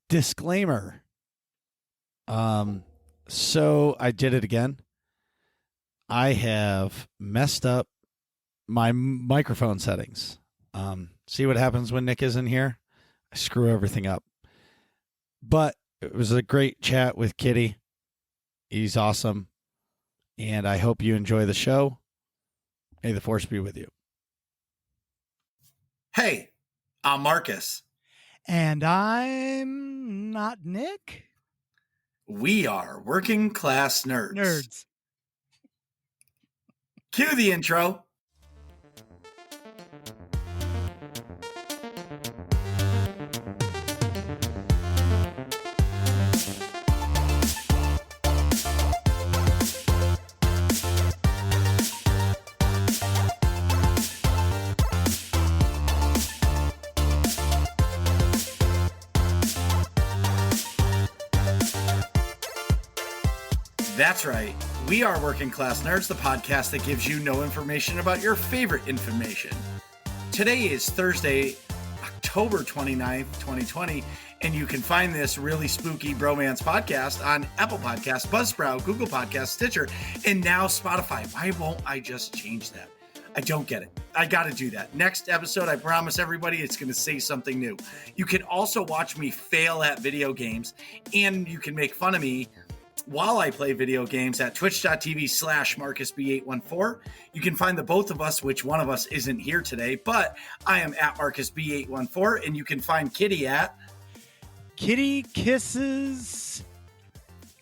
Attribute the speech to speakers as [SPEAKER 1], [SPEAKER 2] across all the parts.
[SPEAKER 1] Disclaimer. So I did it again. I have messed up my microphone settings. See what happens when Nick isn't here? I screw everything up. But it was a great chat with Kitty. He's awesome. And I hope you enjoy the show. May the force be with you.
[SPEAKER 2] Hey, I'm Marcus.
[SPEAKER 3] And I'm not Nick.
[SPEAKER 2] We are Working Class Nerds.
[SPEAKER 3] Nerds.
[SPEAKER 2] Cue the intro. That's right. We are Working Class Nerds, the podcast that gives you no information about your favorite information. Today is Thursday, October 29th, 2020, and you can find this really spooky Bromance podcast on Apple Podcasts, Buzzsprout, Google Podcasts, Stitcher, and now Spotify. Why won't I just change that? I don't get it. I got to do that. Next episode, I promise everybody it's going to say something new. You can also watch me fail at video games, and you can make fun of me while I play video games at twitch.tv/MarcusB814. You can find the both of us, which one of us isn't here today, but I am at MarcusB814, and you can find Kitty at
[SPEAKER 3] Kitty Kisses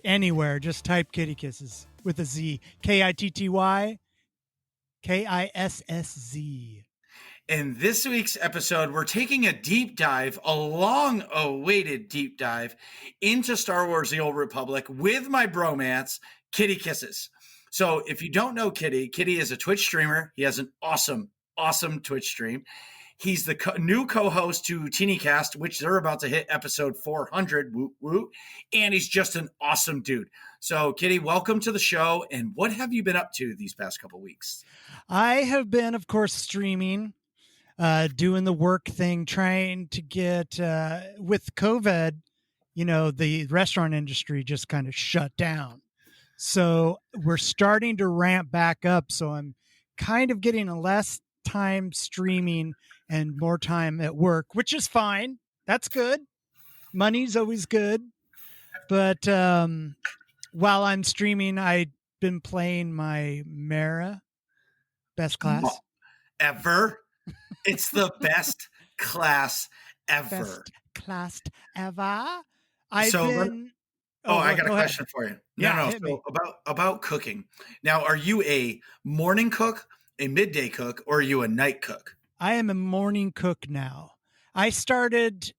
[SPEAKER 3] anywhere. Just type Kitty Kisses with a Z. KITTY KISSZ.
[SPEAKER 2] In this week's episode, we're taking a deep dive, a long-awaited deep dive into Star Wars The Old Republic with my bromance, Kitty Kisses. So if you don't know Kitty, Kitty is a Twitch streamer. He has an awesome Twitch stream. He's the new co-host to TeenyCast, which they're about to hit episode 400, woot woot, and he's just an awesome dude. So, Kitty, welcome to the show, and what have you been up to these past couple weeks?
[SPEAKER 3] I have been, of course, streaming. Doing the work thing, trying to get, with COVID, the restaurant industry just kind of shut down. So we're starting to ramp back up. So I'm kind of getting a less time streaming and more time at work, which is fine. That's good. Money's always good. But while I'm streaming, I've been playing my Mara best class.
[SPEAKER 2] Ever? It's the best class ever.
[SPEAKER 3] Best class ever.
[SPEAKER 2] I got a question for you. So about cooking. Now, are you a morning cook, a midday cook, or are you a night cook?
[SPEAKER 3] I am a morning cook now. I started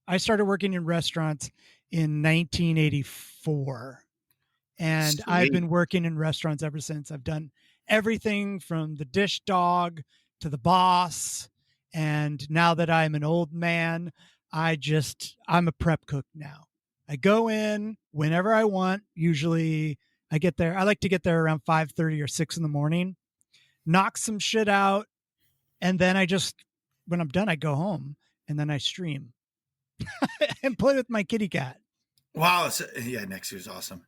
[SPEAKER 3] working in restaurants in 1984. And
[SPEAKER 2] Sweet.
[SPEAKER 3] I've been working in restaurants ever since. I've done everything from the dish dog to the boss. And now that I'm an old man, I'm a prep cook now. I go in whenever I want. Usually I get there. I like to get there around 5:30 or 6 in the morning, knock some shit out. And then when I'm done, I go home and then I stream and play with my kitty cat.
[SPEAKER 2] Wow. Next year's awesome.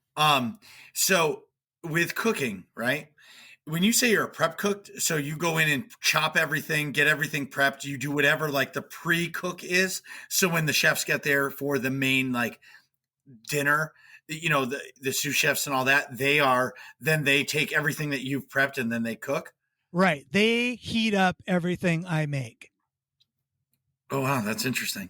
[SPEAKER 2] So with cooking, right? When you say you're a prep cook, so you go in and chop everything, get everything prepped. You do whatever like the pre-cook is. So when the chefs get there for the main like dinner, the sous chefs and all that, then they take everything that you've prepped and then they cook.
[SPEAKER 3] Right. They heat up everything I make.
[SPEAKER 2] Oh, wow. That's interesting.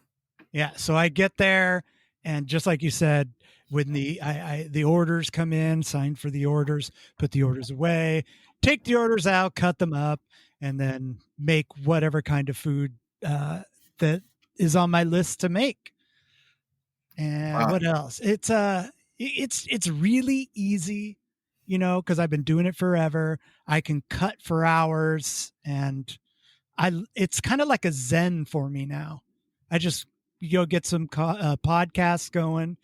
[SPEAKER 3] Yeah. So I get there and just like you said, when the orders come in, sign for the orders, put the orders away, take the orders out, cut them up, and then make whatever kind of food that is on my list to make. And wow. What else? It's really easy, because I've been doing it forever. I can cut for hours, and it's kind of like a zen for me now. I just get some podcasts going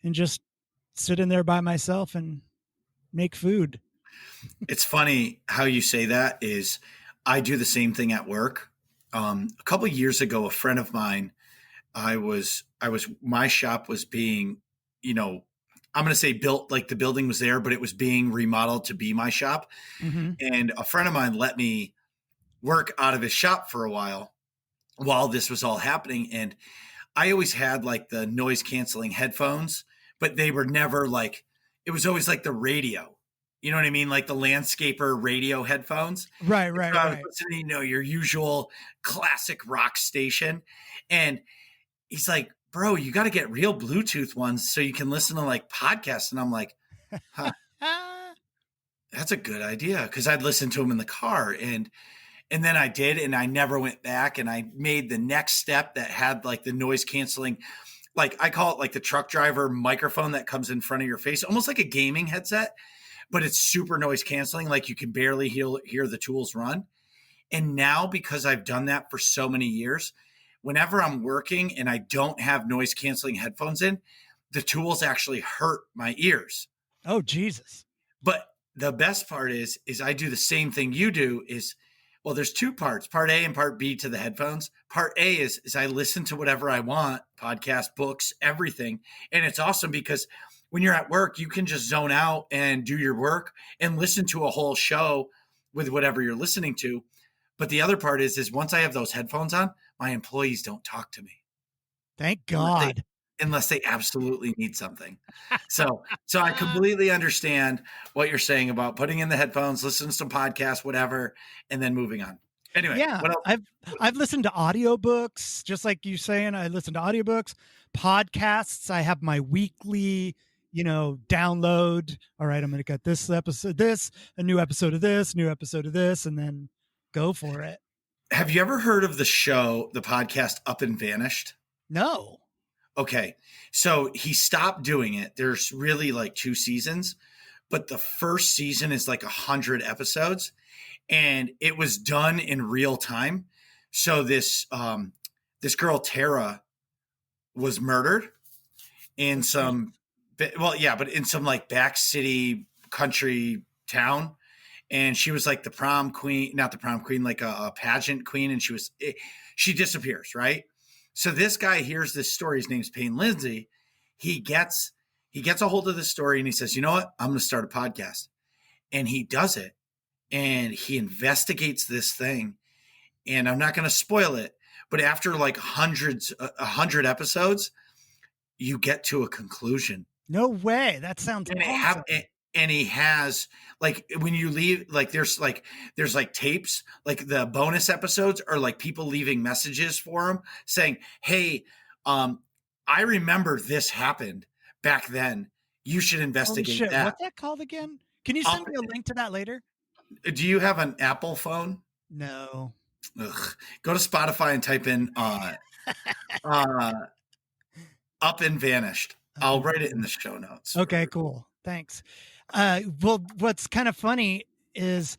[SPEAKER 3] and just sit in there by myself and make food.
[SPEAKER 2] It's funny how you say that. Is I do the same thing at work. A couple of years ago, a friend of mine my shop was being, you know, I'm going to say built, like the building was there, but it was being remodeled to be my shop.
[SPEAKER 3] Mm-hmm.
[SPEAKER 2] And a friend of mine let me work out of his shop for a while this was all happening. And I always had like the noise canceling headphones, but they were never like, it was always like the radio. You know what I mean? Like the landscaper radio headphones.
[SPEAKER 3] Right,
[SPEAKER 2] And
[SPEAKER 3] right,
[SPEAKER 2] so I was
[SPEAKER 3] right.
[SPEAKER 2] listening, your usual classic rock station. And he's like, bro, you got to get real Bluetooth ones so you can listen to like podcasts. And I'm like, huh, that's a good idea. Cause I'd listen to them in the car and then I did, and I never went back. And I made the next step that had like the noise canceling, like I call it like the truck driver microphone that comes in front of your face, almost like a gaming headset, but it's super noise canceling. Like you can barely hear the tools run. And now, because I've done that for so many years, whenever I'm working and I don't have noise canceling headphones in, the tools actually hurt my ears.
[SPEAKER 3] Oh, Jesus.
[SPEAKER 2] But the best part is I do the same thing you do is, well, there's two parts, part A and part B to the headphones. Part A is I listen to whatever I want, podcast, books, everything. And it's awesome because when you're at work, you can just zone out and do your work and listen to a whole show with whatever you're listening to. But the other part is once I have those headphones on, my employees don't talk to me.
[SPEAKER 3] Thank God.
[SPEAKER 2] Unless they absolutely need something. So I completely understand what you're saying about putting in the headphones, listening to some podcasts, whatever, and then moving on. Anyway,
[SPEAKER 3] Yeah,
[SPEAKER 2] what else?
[SPEAKER 3] I've listened to audiobooks, just like you saying. I listen to audiobooks, podcasts. I have my weekly, download. All right, I'm going to get this episode, a new episode of this, and then go for it.
[SPEAKER 2] Have you ever heard of the podcast Up and Vanished?
[SPEAKER 3] No.
[SPEAKER 2] Okay. So he stopped doing it. There's really like 2 seasons, but the first season is like 100 episodes and it was done in real time. So this girl, Tara, was murdered in some, but in some like back city country town. And she was like the prom queen, not the prom queen, like a pageant queen. And she disappears, right? So this guy hears this story. His name's Payne Lindsay. He gets a hold of this story and he says, you know what? I'm going to start a podcast. And he does it. And he investigates this thing. And I'm not going to spoil it. But after like 100 episodes, you get to a conclusion.
[SPEAKER 3] No way. That sounds awesome.
[SPEAKER 2] And he has like when you leave, like there's tapes, like the bonus episodes are like people leaving messages for him saying, hey, I remember this happened back then. You should investigate that.
[SPEAKER 3] What's that called again? Can you send me a link to that later?
[SPEAKER 2] Do you have an Apple phone?
[SPEAKER 3] No.
[SPEAKER 2] Ugh. Go to Spotify and type in Up and Vanished. I'll write it in the show notes.
[SPEAKER 3] Okay, cool. Thanks. Well, what's kind of funny is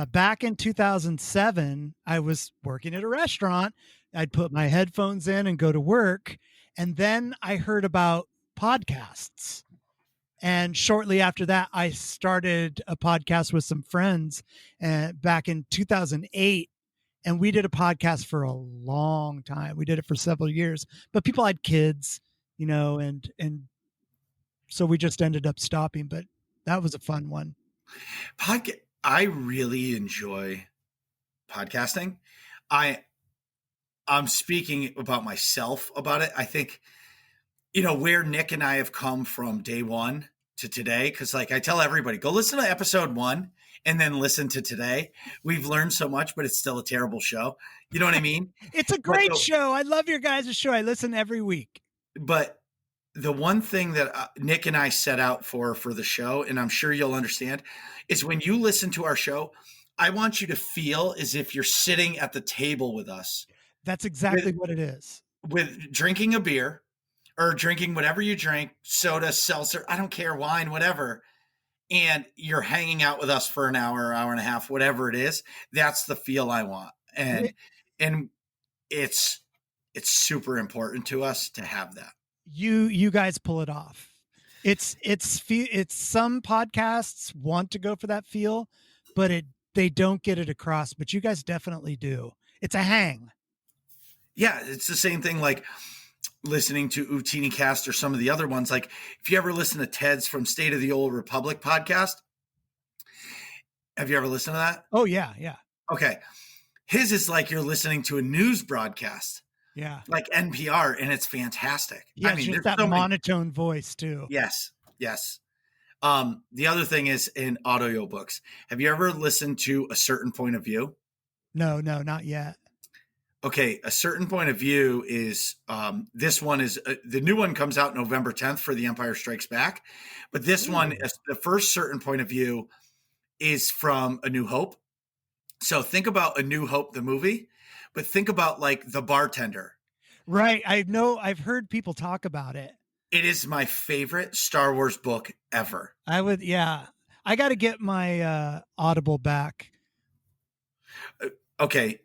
[SPEAKER 3] back in 2007, I was working at a restaurant. I'd put my headphones in and go to work. And then I heard about podcasts. And shortly after that, I started a podcast with some friends back in 2008. And we did a podcast for a long time. We did it for several years. But people had kids, and so we just ended up stopping. But that was a fun one.
[SPEAKER 2] I really enjoy podcasting. I'm speaking about myself about it. I think, where Nick and I have come from day one to today, because like I tell everybody, go listen to episode 1 and then listen to today. We've learned so much, but it's still a terrible show. You know what I mean?
[SPEAKER 3] It's a great show. I love your guys' show. I listen every week.
[SPEAKER 2] But the one thing that Nick and I set out for the show, and I'm sure you'll understand, is when you listen to our show, I want you to feel as if you're sitting at the table with us.
[SPEAKER 3] That's exactly what it is.
[SPEAKER 2] With drinking a beer or drinking whatever you drink, soda, seltzer, I don't care, wine, whatever. And you're hanging out with us for an hour and a half, whatever it is. That's the feel I want. And it's super important to us to have that.
[SPEAKER 3] You guys pull it off. It's some podcasts want to go for that feel, but they don't get it across, but you guys definitely do. It's a hang.
[SPEAKER 2] Yeah, it's the same thing. Like listening to Utini Cast or some of the other ones. Like if you ever listen to Ted's from State of the Old Republic podcast, have you ever listened to that?
[SPEAKER 3] Oh yeah, yeah,
[SPEAKER 2] Okay. His is like you're listening to a news broadcast,
[SPEAKER 3] yeah.
[SPEAKER 2] like NPR, and it's fantastic.
[SPEAKER 3] He has just
[SPEAKER 2] there's
[SPEAKER 3] that
[SPEAKER 2] so many.
[SPEAKER 3] monotone voice too.
[SPEAKER 2] Yes, yes. The other thing is in audio books. Have you ever listened to A Certain Point of View?
[SPEAKER 3] No, not yet.
[SPEAKER 2] Okay, A Certain Point of View is this one is the new one comes out November 10th for The Empire Strikes Back, but this one, the first Certain Point of View, is from A New Hope. So think about A New Hope, the movie, but think about like the bartender.
[SPEAKER 3] Right. I've heard people talk about it.
[SPEAKER 2] It is my favorite Star Wars book ever.
[SPEAKER 3] Yeah. I got to get my Audible back.
[SPEAKER 2] Okay,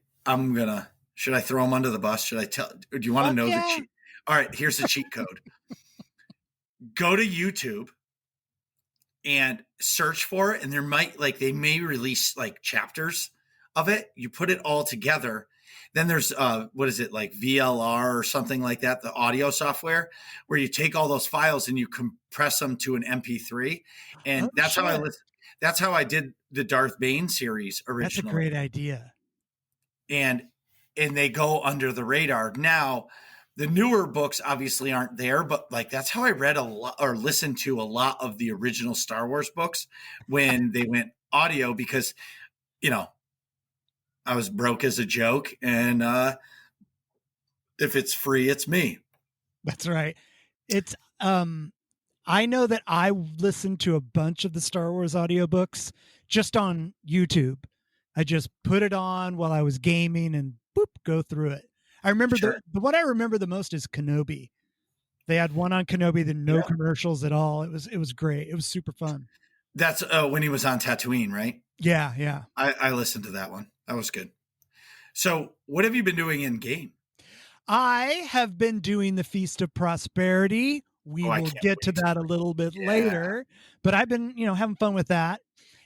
[SPEAKER 2] should I throw him under the bus? Should I tell? Do you want to know the cheat? All right, here's the cheat code. Go to YouTube and search for it, and they may release like chapters of it. You put it all together. Then there's what is it, like VLR or something like that, the audio software, where you take all those files and you compress them to an MP3, and that's how I listen. That's how I did the Darth Bane series originally.
[SPEAKER 3] That's a great idea.
[SPEAKER 2] And they go under the radar. Now, the newer books obviously aren't there, but like that's how I read a lot or listened to a lot of the original Star Wars books when they went audio, because, you know, I was broke as a joke, and if it's free, it's me.
[SPEAKER 3] That's right. It's I know that I listened to a bunch of the Star Wars audiobooks just on YouTube. I just put it on while I was gaming and boop, go through it. I remember the what I remember the most is Kenobi. They had one on Kenobi, then no commercials at all. It was great. It was super fun.
[SPEAKER 2] That's when he was on Tatooine, right?
[SPEAKER 3] Yeah, yeah.
[SPEAKER 2] I listened to that one. That was good. So what have you been doing in game?
[SPEAKER 3] I have been doing the Feast of Prosperity. We will get to that a little bit later, but I've been, having fun with that.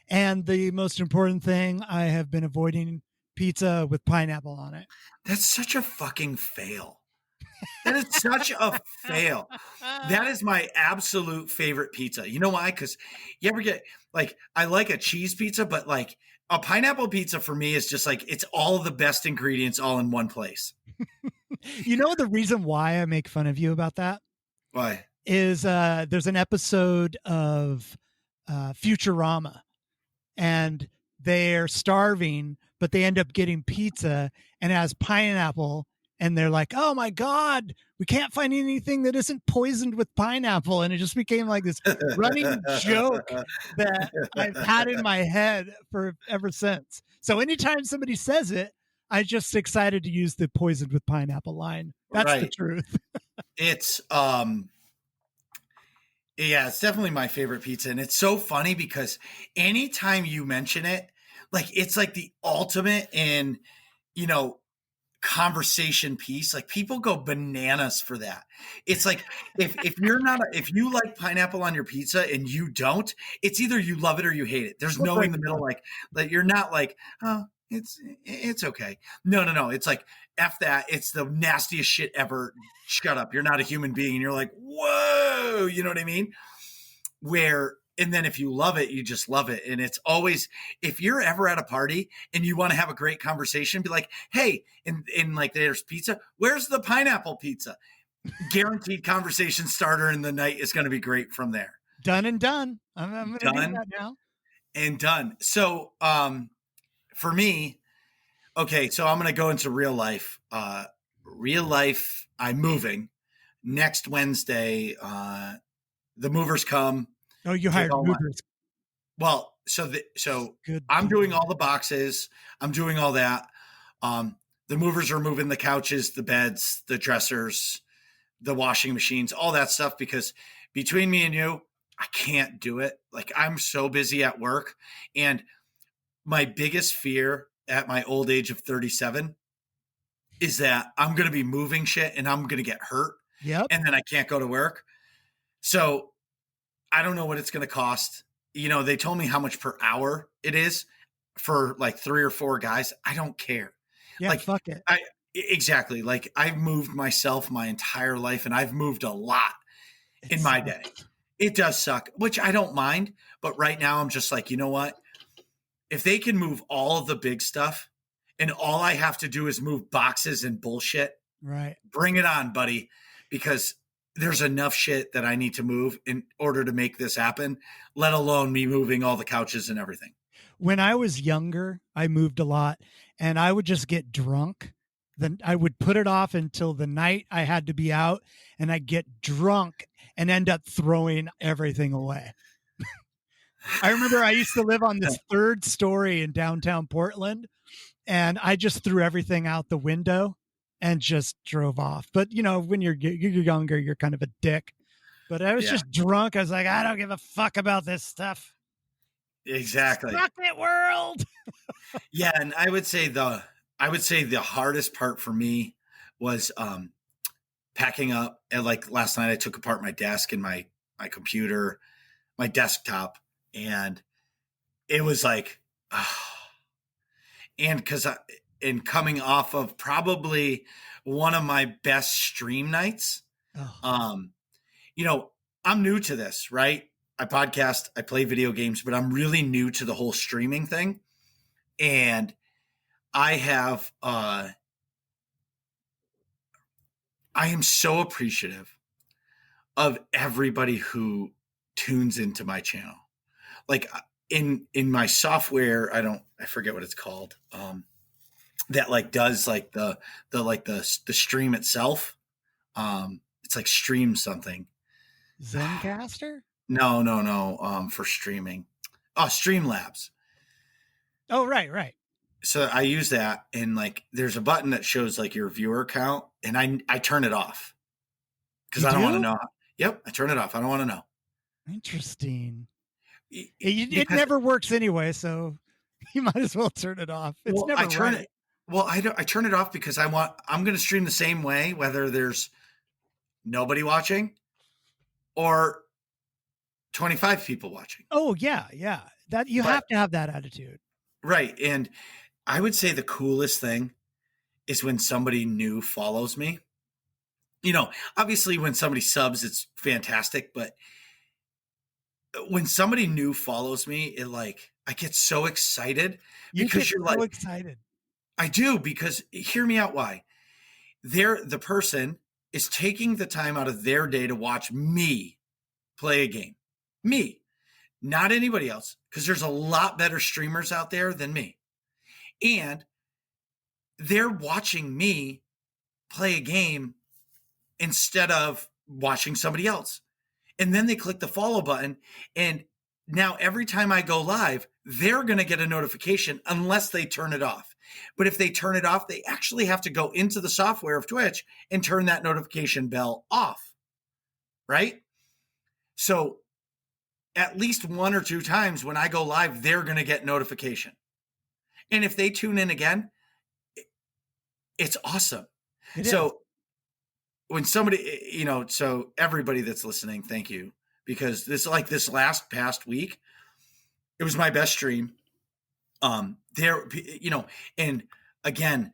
[SPEAKER 3] And the most important thing, I have been avoiding pizza with pineapple on it.
[SPEAKER 2] That's such a fucking fail. That is such a fail. That is my absolute favorite pizza. You know why? Because you ever get, like, I like a cheese pizza, but like a pineapple pizza for me is just like, it's all the best ingredients all in one place.
[SPEAKER 3] You know the reason why I make fun of you about that?
[SPEAKER 2] Why?
[SPEAKER 3] Is there's an episode of Futurama, and they're starving, but they end up getting pizza and it has pineapple, and they're like, oh my God, we can't find anything that isn't poisoned with pineapple. And it just became like this running joke that I've had in my head for ever since. So anytime somebody says it, I'm just excited to use the poisoned with pineapple line. That's the truth.
[SPEAKER 2] It's it's definitely my favorite pizza. And it's so funny because anytime you mention it, like it's like the ultimate in, conversation piece. Like people go bananas for that. It's like if you like pineapple on your pizza and you don't, it's either you love it or you hate it. There's no in the middle. Like you're not like, oh, it's okay. No. It's like, F that. It's the nastiest shit ever. Shut up. You're not a human being. And you're like, whoa, you know what I mean? And then if you love it, you just love it. And it's always, if you're ever at a party and you want to have a great conversation, be like, hey, in like there's pizza, where's the pineapple pizza? Guaranteed conversation starter, and the night is going to be great from there.
[SPEAKER 3] Done and done. I'm going to do that now.
[SPEAKER 2] And done. So for me, okay, so I'm going to go into real life. I'm moving next Wednesday. The movers come.
[SPEAKER 3] Oh, you hired movers.
[SPEAKER 2] Well, so I'm doing all the boxes. I'm doing all that. The movers are moving the couches, the beds, the dressers, the washing machines, all that stuff, because between me and you, I can't do it. Like I'm so busy at work. And my biggest fear at my old age of 37 is that I'm going to be moving shit and I'm going to get hurt.
[SPEAKER 3] Yep.
[SPEAKER 2] And then I can't go to work. So I don't know what it's going to cost. They told me how much per hour it is for like 3 or 4 guys. I don't care.
[SPEAKER 3] Yeah,
[SPEAKER 2] like,
[SPEAKER 3] fuck it.
[SPEAKER 2] Exactly. Like I've moved myself my entire life and I've moved a lot
[SPEAKER 3] It
[SPEAKER 2] in my day.
[SPEAKER 3] sucks.
[SPEAKER 2] It does suck, which I don't mind. But right now I'm just like, you know what? If they can move all of the big stuff and all I have to do is move boxes and bullshit,
[SPEAKER 3] Right.
[SPEAKER 2] bring it on, buddy. Because there's enough shit that I need to move in order to make this happen, let alone me moving all the couches and everything.
[SPEAKER 3] When I was younger, I moved a lot and I would just get drunk. Then I would put it off until the night I had to be out and I'd get drunk and end up throwing everything away. I remember I used to live on this third story in downtown Portland and I just threw everything out the window and just drove off. But you know, when you're younger, you're kind of a dick. But I was
[SPEAKER 2] Yeah,
[SPEAKER 3] just drunk. I was like, I don't give a fuck about this stuff.
[SPEAKER 2] exactly.
[SPEAKER 3] Fuck it, world.
[SPEAKER 2] Yeah, and I would say the hardest part for me was packing up. And like last night, I took apart my desk and my computer, my desktop, and it was like, and because in coming off of probably one of my best stream nights,
[SPEAKER 3] Oh,
[SPEAKER 2] um, you know, I'm new to this, right? I podcast, I play video games, but I'm really new to the whole streaming thing, and I have I am so appreciative of everybody who tunes into my channel. Like in my software, I forget what it's called. That like does like the stream itself. It's like stream something.
[SPEAKER 3] Zencaster?
[SPEAKER 2] No, no, no. For streaming. Oh, Streamlabs.
[SPEAKER 3] Oh, right.
[SPEAKER 2] So I use that, and like there's a button that shows like your viewer count, and I turn it off because
[SPEAKER 3] You
[SPEAKER 2] I don't want to
[SPEAKER 3] do?
[SPEAKER 2] know. Yep, I turn it off. I don't want to know.
[SPEAKER 3] Interesting.
[SPEAKER 2] E-
[SPEAKER 3] It
[SPEAKER 2] because
[SPEAKER 3] never works anyway, so you might as well turn it off. It's
[SPEAKER 2] well,
[SPEAKER 3] never
[SPEAKER 2] I turn
[SPEAKER 3] right.
[SPEAKER 2] it. Well, I turn it off because I'm going to stream the same way, whether there's nobody watching or 25 people watching.
[SPEAKER 3] Oh yeah. That you
[SPEAKER 2] But
[SPEAKER 3] have to have that attitude.
[SPEAKER 2] right, and I would say the coolest thing is when somebody new follows me. You know, obviously when somebody subs, it's fantastic, but when somebody new follows me, it like I get so excited
[SPEAKER 3] You
[SPEAKER 2] because
[SPEAKER 3] get
[SPEAKER 2] you're
[SPEAKER 3] so
[SPEAKER 2] like,
[SPEAKER 3] excited.
[SPEAKER 2] I do, because hear me out why. The person is taking the time out of their day to watch me play a game. Me, not anybody else, because there's a lot better streamers out there than me. And they're watching me play a game instead of watching somebody else. And then they click the follow button. And now every time I go live, they're going to get a notification unless they turn it off. But if they turn it off, they actually have to go into the software of Twitch and turn that notification bell off. Right? So at least one or two times when I go live, they're going to get notification. And if they tune in again, it's awesome.
[SPEAKER 3] It
[SPEAKER 2] So
[SPEAKER 3] is.
[SPEAKER 2] when somebody, so everybody that's listening, thank you, because this last past week, it was my best stream. And again,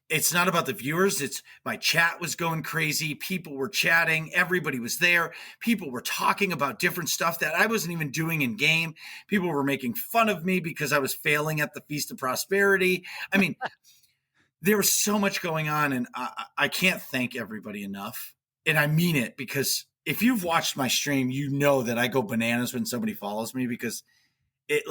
[SPEAKER 2] it's not about the viewers. It's my chat was going crazy. People were chatting. Everybody was there. People were talking about different stuff that I wasn't even doing in game. People were making fun of me because I was failing at the Feast of Prosperity. I mean, there was so much going on, and I can't thank everybody enough. And I mean it, because if you've watched my stream, you know that I go bananas when somebody follows me, because it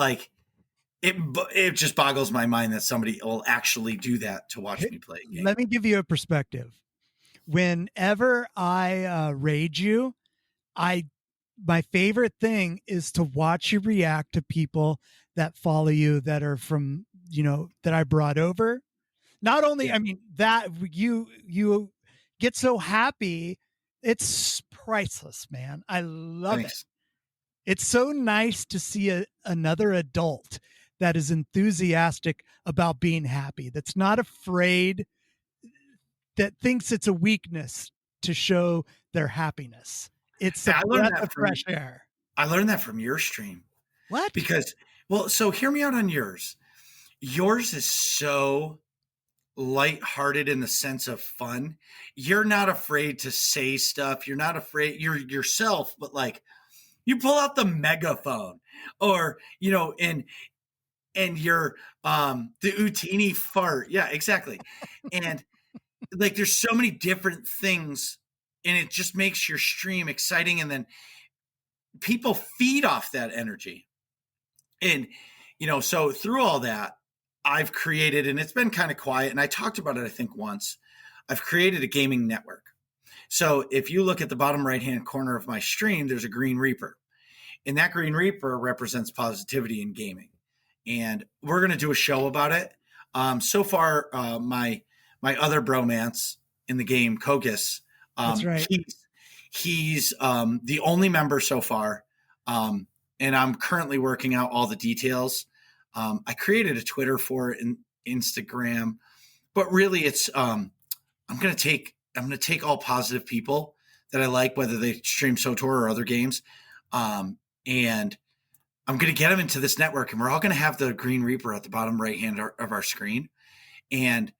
[SPEAKER 2] just boggles my mind that somebody will actually do that to watch me play a game.
[SPEAKER 3] Let me give you a perspective. Whenever I raid you, my favorite thing is to watch you react to people that follow you that are from, that I brought over. Not only,
[SPEAKER 2] Yeah.
[SPEAKER 3] I mean, that you get so happy. It's priceless, man. I love it.
[SPEAKER 2] Thanks.
[SPEAKER 3] It's so nice to see another adult that is enthusiastic about being happy, that's not afraid, that thinks it's a weakness to show their happiness. It's a
[SPEAKER 2] I learned
[SPEAKER 3] breath
[SPEAKER 2] that
[SPEAKER 3] of
[SPEAKER 2] from
[SPEAKER 3] fresh air.
[SPEAKER 2] I learned that from your stream,
[SPEAKER 3] What?
[SPEAKER 2] because, well, so hear me out on yours. Yours is so lighthearted in the sense of fun. You're not afraid to say stuff. You're not afraid. You're yourself, but like you pull out the megaphone or, and you're the Utini fart. Yeah, exactly. And like there's so many different things and it just makes your stream exciting. And then people feed off that energy. And, so through all that, I've created, and it's been kind of quiet, and I talked about it, I think, once. I've created a gaming network. So if you look at the bottom right-hand corner of my stream, there's a Green Reaper. And that Green Reaper represents positivity in gaming. And we're going to do a show about it. So far, my other bromance in the game, Kogus,
[SPEAKER 3] That's right.
[SPEAKER 2] he's the only member so far. And I'm currently working out all the details. I created a Twitter for it and Instagram, but really it's I'm going to take all positive people that I like, whether they stream SWTOR or other games, and I'm going to get them into this network, and we're all going to have the Green Reaper at the bottom right hand of our screen, and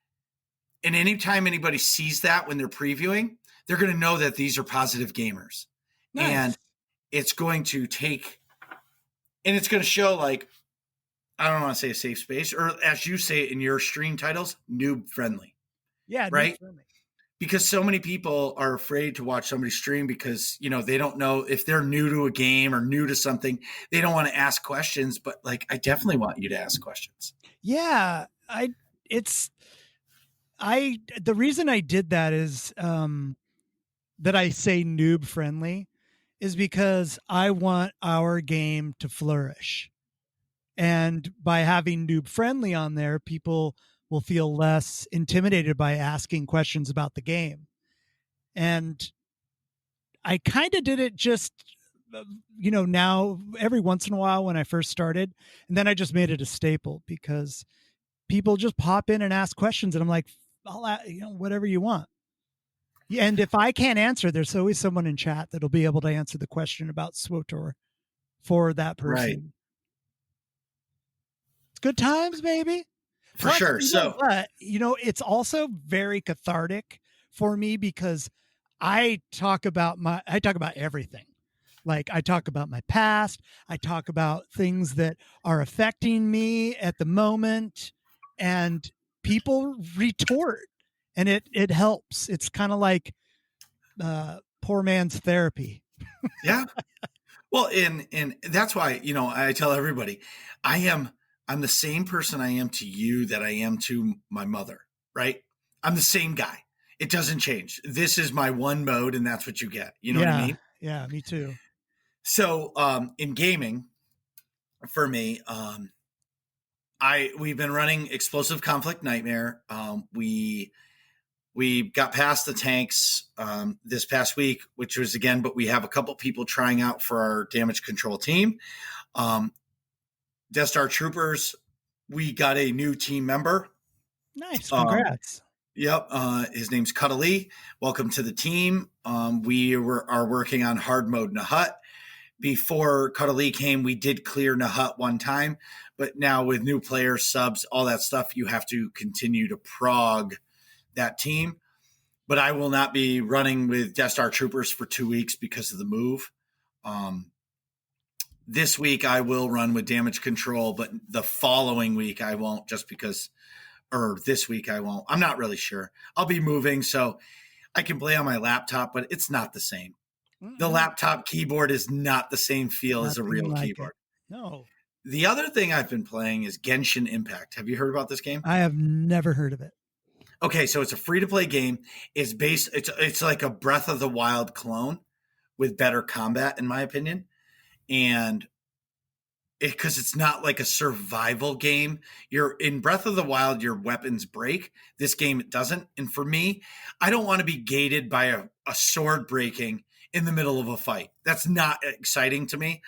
[SPEAKER 2] anytime anybody sees that when they're previewing, they're going to know that these are positive gamers. Nice. And it's going to it's going to show, like, I don't want to say a safe space, or as you say it in your stream titles, noob friendly.
[SPEAKER 3] Yeah.
[SPEAKER 2] Right.
[SPEAKER 3] Noob friendly.
[SPEAKER 2] Because so many people are afraid to watch somebody stream because, they don't know if they're new to a game or new to something. They don't want to ask questions, but like, I definitely want you to ask questions.
[SPEAKER 3] Yeah. The reason I did that is, that I say noob friendly is because I want our game to flourish. And by having noob friendly on there, people will feel less intimidated by asking questions about the game. And I kind of did it just, now every once in a while when I first started. And then I just made it a staple because people just pop in and ask questions. And I'm like, whatever you want. And if I can't answer, there's always someone in chat that'll be able to answer the question about SWTOR for that person.
[SPEAKER 2] Right.
[SPEAKER 3] It's good times, baby.
[SPEAKER 2] For sure.
[SPEAKER 3] But it's also very cathartic for me because I talk about everything. Like I talk about my past. I talk about things that are affecting me at the moment, and people retort, and it helps. It's kind of like poor man's therapy.
[SPEAKER 2] Yeah. Well, and that's why, I tell everybody I'm the same person I am to you that I am to my mother, right? I'm the same guy. It doesn't change. This is my one mode, and that's what you get. You know what I mean?
[SPEAKER 3] Yeah, me too.
[SPEAKER 2] So in gaming, for me, we've been running Explosive Conflict Nightmare. We got past the tanks this past week, which was but we have a couple people trying out for our damage control team. Death Star Troopers, we got a new team member.
[SPEAKER 3] Nice. Congrats.
[SPEAKER 2] Yep. His name's Cuddly. Welcome to the team. We are working on hard mode Nahut. Before Cuddly came, we did clear Nahut one time, but now with new players, subs, all that stuff, you have to continue to prog that team. But I will not be running with Death Star Troopers for 2 weeks because of the move. This week I will run with damage control, but the following week I won't, or this week I won't. I'm not really sure. I'll be moving, so I can play on my laptop, but it's not the same. Mm-hmm. The laptop keyboard is not the same feel as a real keyboard.
[SPEAKER 3] No.
[SPEAKER 2] The other thing I've been playing is Genshin Impact. Have you heard about this game?
[SPEAKER 3] I have never heard of it.
[SPEAKER 2] Okay, so it's a free-to-play game. It's like a Breath of the Wild clone with better combat, in my opinion. And because it's not like a survival game. You're in Breath of the Wild, your weapons break. This game, it doesn't. And for me, I don't want to be gated by a sword breaking in the middle of a fight. That's not exciting to me.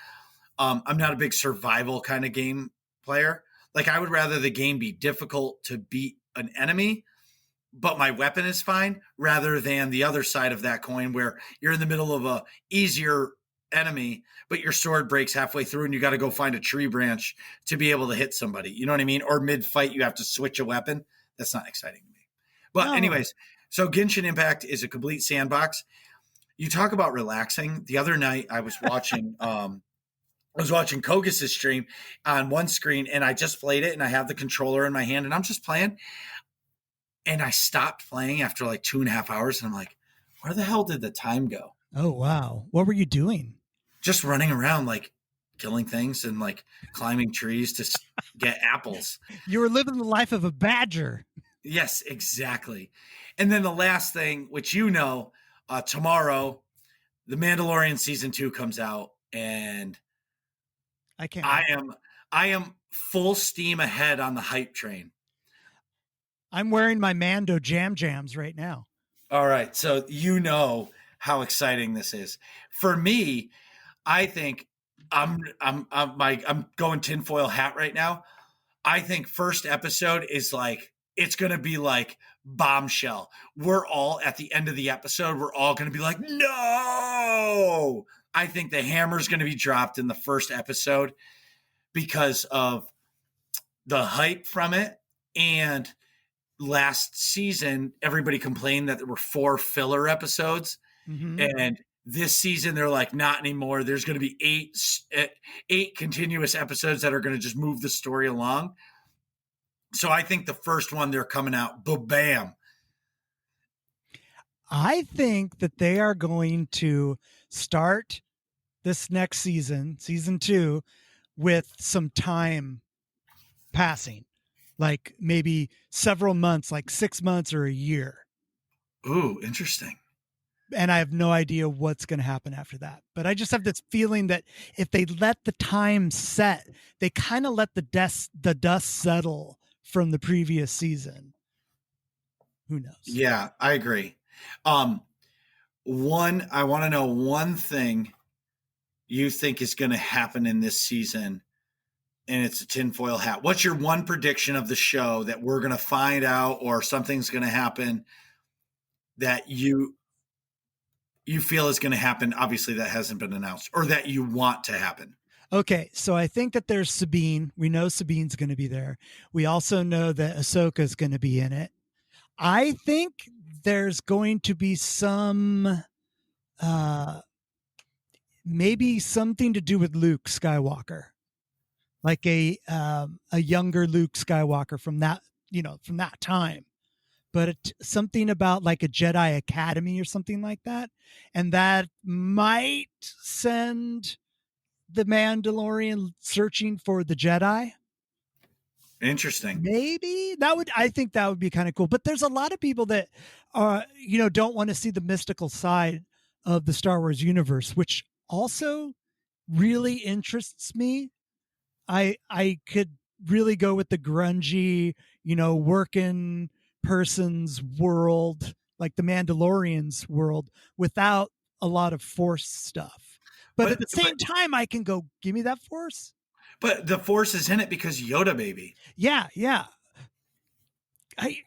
[SPEAKER 2] I'm not a big survival kind of game player. Like I would rather the game be difficult to beat an enemy, but my weapon is fine, rather than the other side of that coin where you're in the middle of a easier enemy, but your sword breaks halfway through and you got to go find a tree branch to be able to hit somebody. You know what I mean? Or mid fight, you have to switch a weapon. That's not exciting to me. But
[SPEAKER 3] No.
[SPEAKER 2] anyways, so Genshin Impact is a complete sandbox. You talk about relaxing. The other night I was watching Kogus' stream on one screen, and I just played it, and I have the controller in my hand, and I'm just playing. And I stopped playing after like 2.5 hours, and I'm like, where the hell did the time go?
[SPEAKER 3] Oh, wow. What were you doing?
[SPEAKER 2] Just running around, like killing things and like climbing trees to get apples.
[SPEAKER 3] You were living the life of a badger.
[SPEAKER 2] Yes, exactly. And then the last thing, which tomorrow, The Mandalorian season 2 comes out, and
[SPEAKER 3] I can't.
[SPEAKER 2] I am full steam ahead on the hype train.
[SPEAKER 3] I'm wearing my Mando jams right now.
[SPEAKER 2] All right, so you know how exciting this is for me. I think I'm going tinfoil hat right now. I think first episode is like, it's going to be like bombshell. We're all at the end of the episode, we're all going to be like, no. I think the hammer's going to be dropped in the first episode because of the hype from it. And last season, everybody complained that there were 4 filler episodes.
[SPEAKER 3] Mm-hmm.
[SPEAKER 2] And this season, they're like, not anymore. There's going to be eight continuous episodes that are going to just move the story along. So I think the first one, they're coming out, bam.
[SPEAKER 3] I think that they are going to start this next season, season 2, with some time passing, like maybe several months, like 6 months or a year.
[SPEAKER 2] Ooh, interesting.
[SPEAKER 3] And I have no idea what's going to happen after that. But I just have this feeling that if they let the time set, they kind of let the dust settle from the previous season. Who knows?
[SPEAKER 2] Yeah, I agree. I want to know one thing you think is going to happen in this season, and it's a tinfoil hat. What's your one prediction of the show that we're going to find out, or something's going to happen that you feel is going to happen? Obviously, that hasn't been announced, or that you want to happen.
[SPEAKER 3] Okay, so I think that there's Sabine. We know Sabine's going to be there. We also know that Ahsoka's going to be in it. I think there's going to be some, maybe something to do with Luke Skywalker, like a younger Luke Skywalker from that time. But something about like a Jedi Academy or something like that, and that might send the Mandalorian searching for the Jedi.
[SPEAKER 2] Interesting.
[SPEAKER 3] Maybe I think that would be kind of cool. But there's a lot of people that don't want to see the mystical side of the Star Wars universe, which also really interests me. I could really go with the grungy, working person's world, like the Mandalorian's world, without a lot of Force stuff. But at the same time, I can go, give me that Force.
[SPEAKER 2] But the Force is in it because Yoda, baby.
[SPEAKER 3] Yeah. I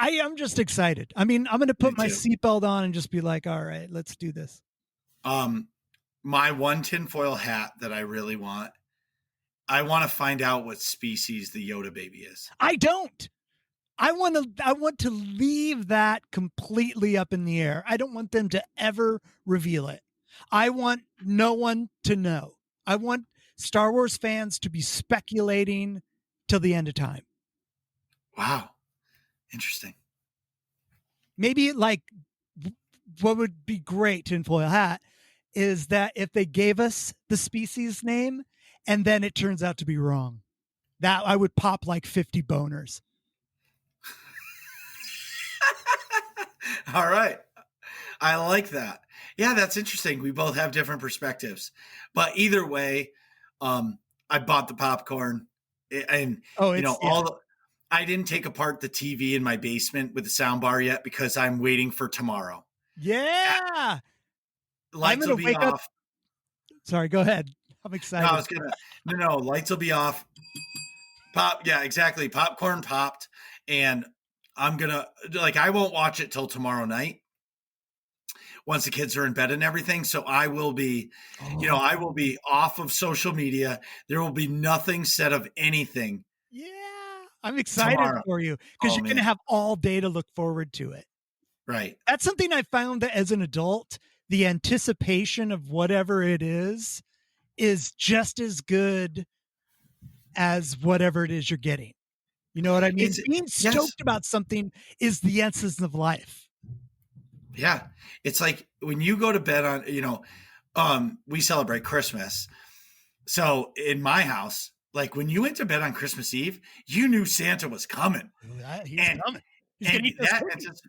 [SPEAKER 3] am just excited. I mean, I'm going to put my seatbelt on and just be like, all right, let's do this.
[SPEAKER 2] My one tinfoil hat that I really want, I want to find out what species the Yoda baby is.
[SPEAKER 3] I don't. I want to leave that completely up in the air. I don't want them to ever reveal it. I want no one to know. I want Star Wars fans to be speculating till the end of time.
[SPEAKER 2] Wow. Interesting.
[SPEAKER 3] Maybe like what would be great, tinfoil hat, is that if they gave us the species name and then it turns out to be wrong, that I would pop like 50 boners.
[SPEAKER 2] All right. I like that. Yeah, that's interesting. We both have different perspectives, but either way, I bought the popcorn, and I didn't take apart the TV in my basement with the sound bar yet because I'm waiting for tomorrow.
[SPEAKER 3] Yeah.
[SPEAKER 2] Lights will be off.
[SPEAKER 3] Sorry, go ahead. I'm excited.
[SPEAKER 2] No, lights will be off. Yeah, exactly. Popcorn popped, and I'm gonna I won't watch it till tomorrow night once the kids are in bed and everything. So I will be, I will be off of social media. There will be nothing said of anything.
[SPEAKER 3] Yeah. I'm excited
[SPEAKER 2] tomorrow.
[SPEAKER 3] for you because
[SPEAKER 2] Oh,
[SPEAKER 3] you're going to
[SPEAKER 2] man.
[SPEAKER 3] have all day to look forward to it.
[SPEAKER 2] Right.
[SPEAKER 3] That's something I found that as an adult, the anticipation of whatever it is just as good as whatever it is you're getting. You know what I mean?
[SPEAKER 2] It's
[SPEAKER 3] Being
[SPEAKER 2] yes.
[SPEAKER 3] stoked about something is the essence of life.
[SPEAKER 2] Yeah. It's like when you go to bed on, we celebrate Christmas. So in my house, like when you went to bed on Christmas Eve, you knew Santa was coming.
[SPEAKER 3] He's
[SPEAKER 2] And
[SPEAKER 3] coming. He's
[SPEAKER 2] and
[SPEAKER 3] going to eat those
[SPEAKER 2] that
[SPEAKER 3] cookies.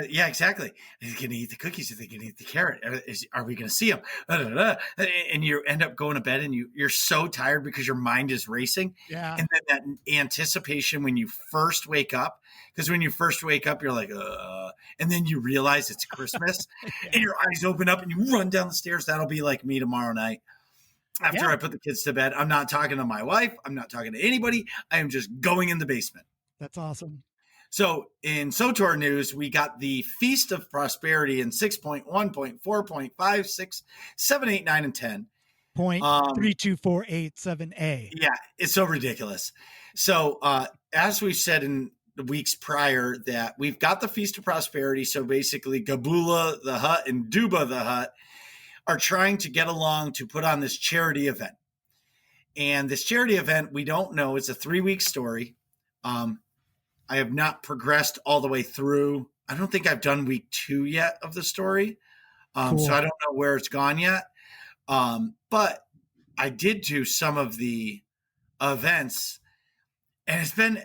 [SPEAKER 2] yeah, exactly. Is he going to eat the cookies? Are they going to eat the carrot? Are we going to see him? And you end up going to bed and you're so tired because your mind is racing.
[SPEAKER 3] Yeah.
[SPEAKER 2] And then that anticipation when you first wake up, because when you first wake up, you're like, and then you realize it's Christmas and your eyes open up and you run down the stairs. That'll be like me tomorrow night. After I put the kids to bed, I'm not talking to my wife. I'm not talking to anybody. I am just going in the basement.
[SPEAKER 3] That's awesome.
[SPEAKER 2] So in SWTOR news, we got the Feast of Prosperity in 6.1.4.5, 6, 7, 8, 9, and 10.
[SPEAKER 3] 0.32487A.
[SPEAKER 2] Yeah, it's so ridiculous. So as we've said in the weeks prior, that we've got the Feast of Prosperity. So basically Gabula the Hutt and Duba the Hutt are trying to get along to put on this charity event. And this charity event, we don't know. It's a 3-week story. I have not progressed all the way through. I don't think I've done week 2 yet of the story.
[SPEAKER 3] Cool.
[SPEAKER 2] So I don't know where it's gone yet. But I did do some of the events. And it's been,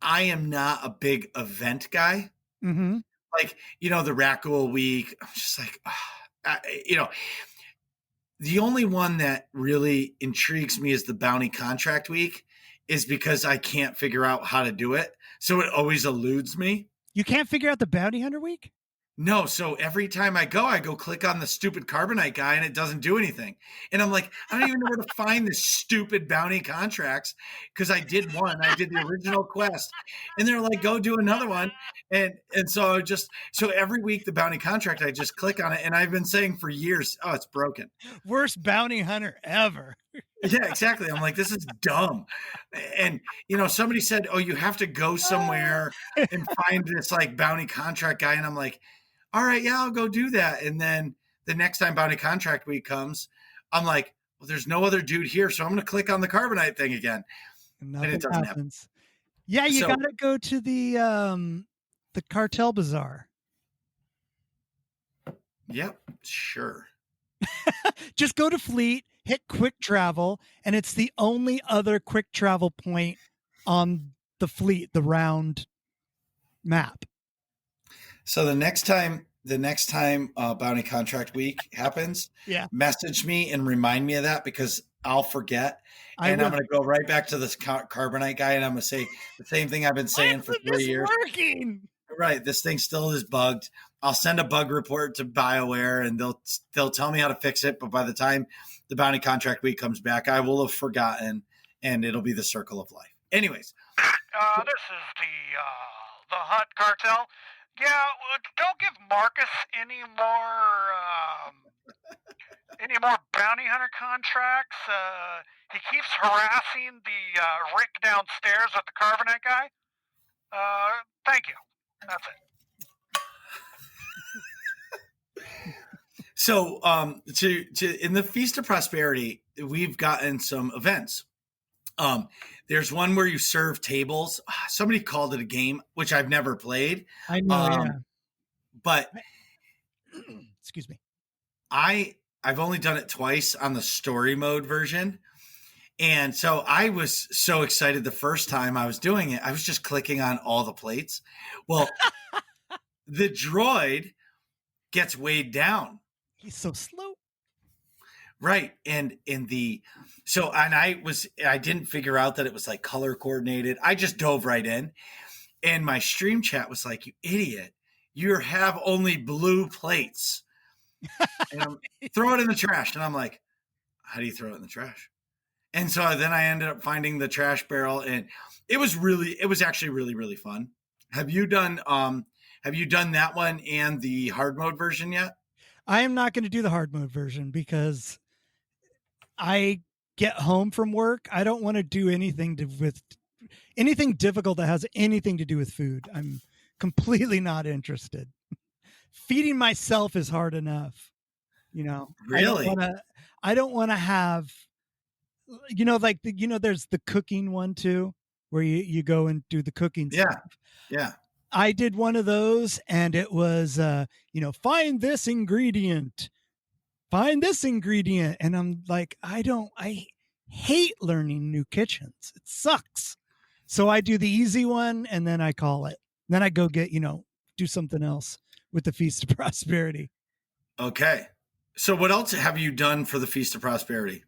[SPEAKER 2] I am not a big event guy.
[SPEAKER 3] Mm-hmm.
[SPEAKER 2] Like, the Raccoon Week. I'm just like, the only one that really intrigues me is the Bounty Contract Week, is because I can't figure out how to do it. So it always eludes me.
[SPEAKER 3] You can't figure out the Bounty Hunter Week?
[SPEAKER 2] No. So every time I go click on the stupid Carbonite guy and it doesn't do anything. And I'm like, I don't even know where to find the stupid bounty contracts, because I did one. I did the original quest. And they're like, go do another one. And so every week the bounty contract, I just click on it. And I've been saying for years, oh, it's broken.
[SPEAKER 3] Worst bounty hunter ever.
[SPEAKER 2] Yeah, exactly. I'm like, this is dumb. And, somebody said, oh, you have to go somewhere and find this like bounty contract guy. And I'm like, all right, yeah, I'll go do that. And then the next time bounty contract week comes, I'm like, well, there's no other dude here. So I'm going to click on the Carbonite thing again.
[SPEAKER 3] And
[SPEAKER 2] it doesn't happen.
[SPEAKER 3] Yeah, you got to go to the cartel bazaar.
[SPEAKER 2] Yep, sure.
[SPEAKER 3] Just go to Fleet, hit quick travel, and it's the only other quick travel point on the Fleet, the round map.
[SPEAKER 2] So the next time bounty contract week happens, message me and remind me of that, because I'll forget. I'm going to go right back to this Carbonite guy, and I'm going to say the same thing I've been saying for 3 years.
[SPEAKER 3] Working?
[SPEAKER 2] Right. This thing still is bugged. I'll send a bug report to BioWare and they'll tell me how to fix it. But by the time the bounty contract week comes back, I will have forgotten, and it'll be the circle of life. Anyways.
[SPEAKER 4] This is the Hutt cartel. Yeah, don't give Marcus any more bounty hunter contracts. He keeps harassing the Rick downstairs with the Carbonite guy. Thank you. That's it.
[SPEAKER 2] So, in the Feast of Prosperity, we've gotten some events. There's one where you serve tables. Somebody called it a game, which I've never played.
[SPEAKER 3] I know,
[SPEAKER 2] but
[SPEAKER 3] excuse me.
[SPEAKER 2] I've only done it twice on the story mode version. And so I was so excited the first time I was doing it. I was just clicking on all the plates. Well, the droid gets weighed down.
[SPEAKER 3] He's so slow.
[SPEAKER 2] Right. And I didn't figure out that it was like color coordinated. I just dove right in, and my stream chat was like, you idiot, you have only blue plates. And throw it in the trash. And I'm like, how do you throw it in the trash? And so then I ended up finding the trash barrel, and it was actually really, really fun. Have you done that one and the hard mode version yet?
[SPEAKER 3] I am not going to do the hard mode version because I get home from work. I don't want to do anything with anything difficult that has anything to do with food, I'm completely not interested. Feeding myself is hard enough.
[SPEAKER 2] Really?
[SPEAKER 3] I don't want to have, like there's the cooking one too, where you go and do the cooking
[SPEAKER 2] Yeah.
[SPEAKER 3] stuff.
[SPEAKER 2] Yeah.
[SPEAKER 3] I did one of those, and it was, find this ingredient, and I'm like, I hate learning new kitchens. It sucks. So I do the easy one, and then I call it. Then I go get, do something else with the Feast of Prosperity.
[SPEAKER 2] Okay. So what else have you done for the Feast of Prosperity?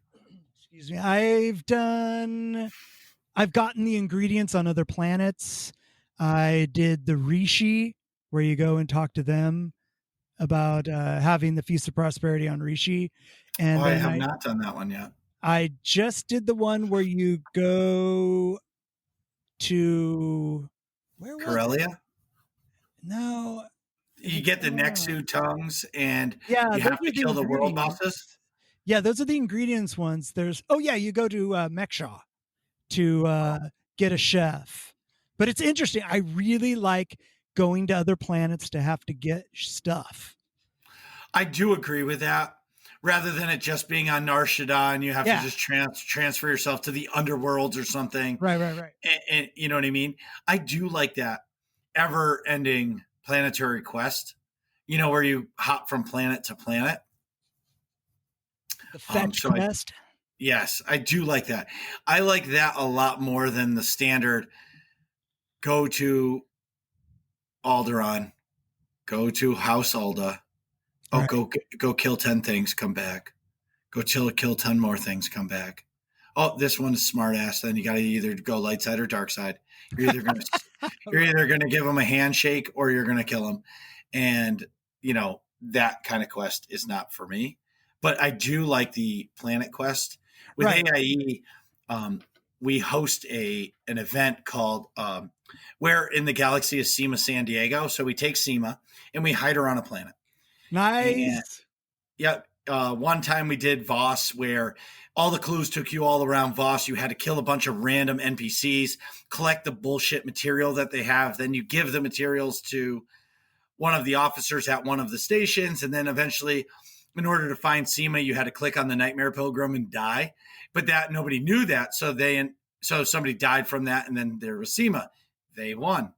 [SPEAKER 3] Excuse me. I've gotten the ingredients on other planets. I did the Rishi, where you go and talk to them about having the Feast of Prosperity on Rishi. And
[SPEAKER 2] I
[SPEAKER 3] then
[SPEAKER 2] have not done that one yet.
[SPEAKER 3] I just did the one where you go to, where was it?
[SPEAKER 2] Corellia?
[SPEAKER 3] No.
[SPEAKER 2] You get the Nexu tongues and
[SPEAKER 3] Yeah,
[SPEAKER 2] you have to kill the world bosses.
[SPEAKER 3] Yeah, those are the ingredients ones. You go to Mekshaw to get a chef. But it's interesting. I really like going to other planets to have to get stuff.
[SPEAKER 2] I do agree with that. Rather than it just being on Nar Shaddaa and you have to just transfer yourself to the underworlds or something.
[SPEAKER 3] Right.
[SPEAKER 2] And you know what I mean? I do like that ever-ending planetary quest, where you hop from planet to planet.
[SPEAKER 3] The fetch quest.
[SPEAKER 2] Yes, I do like that. I like that a lot more than the standard go to Alderaan, go to House Alda. Oh, right. Go kill 10 things, come back. Go kill 10 more things, come back. Oh, this one is smart ass. Then you got to either go light side or dark side. You're either going to give them a handshake or you're going to kill them. And, that kind of quest is not for me. But I do like the planet quest. With AIE, we host an event called Where in the Galaxy is Seema San Diego. So we take Seema and we hide her on a planet.
[SPEAKER 3] Nice.
[SPEAKER 2] One time we did Voss, where all the clues took you all around Voss. You had to kill a bunch of random NPCs, collect the bullshit material that they have. Then you give the materials to one of the officers at one of the stations. And then eventually, in order to find Seema, you had to click on the Nightmare Pilgrim and die. But that nobody knew that. So somebody died from that. And then there was Seema. They won.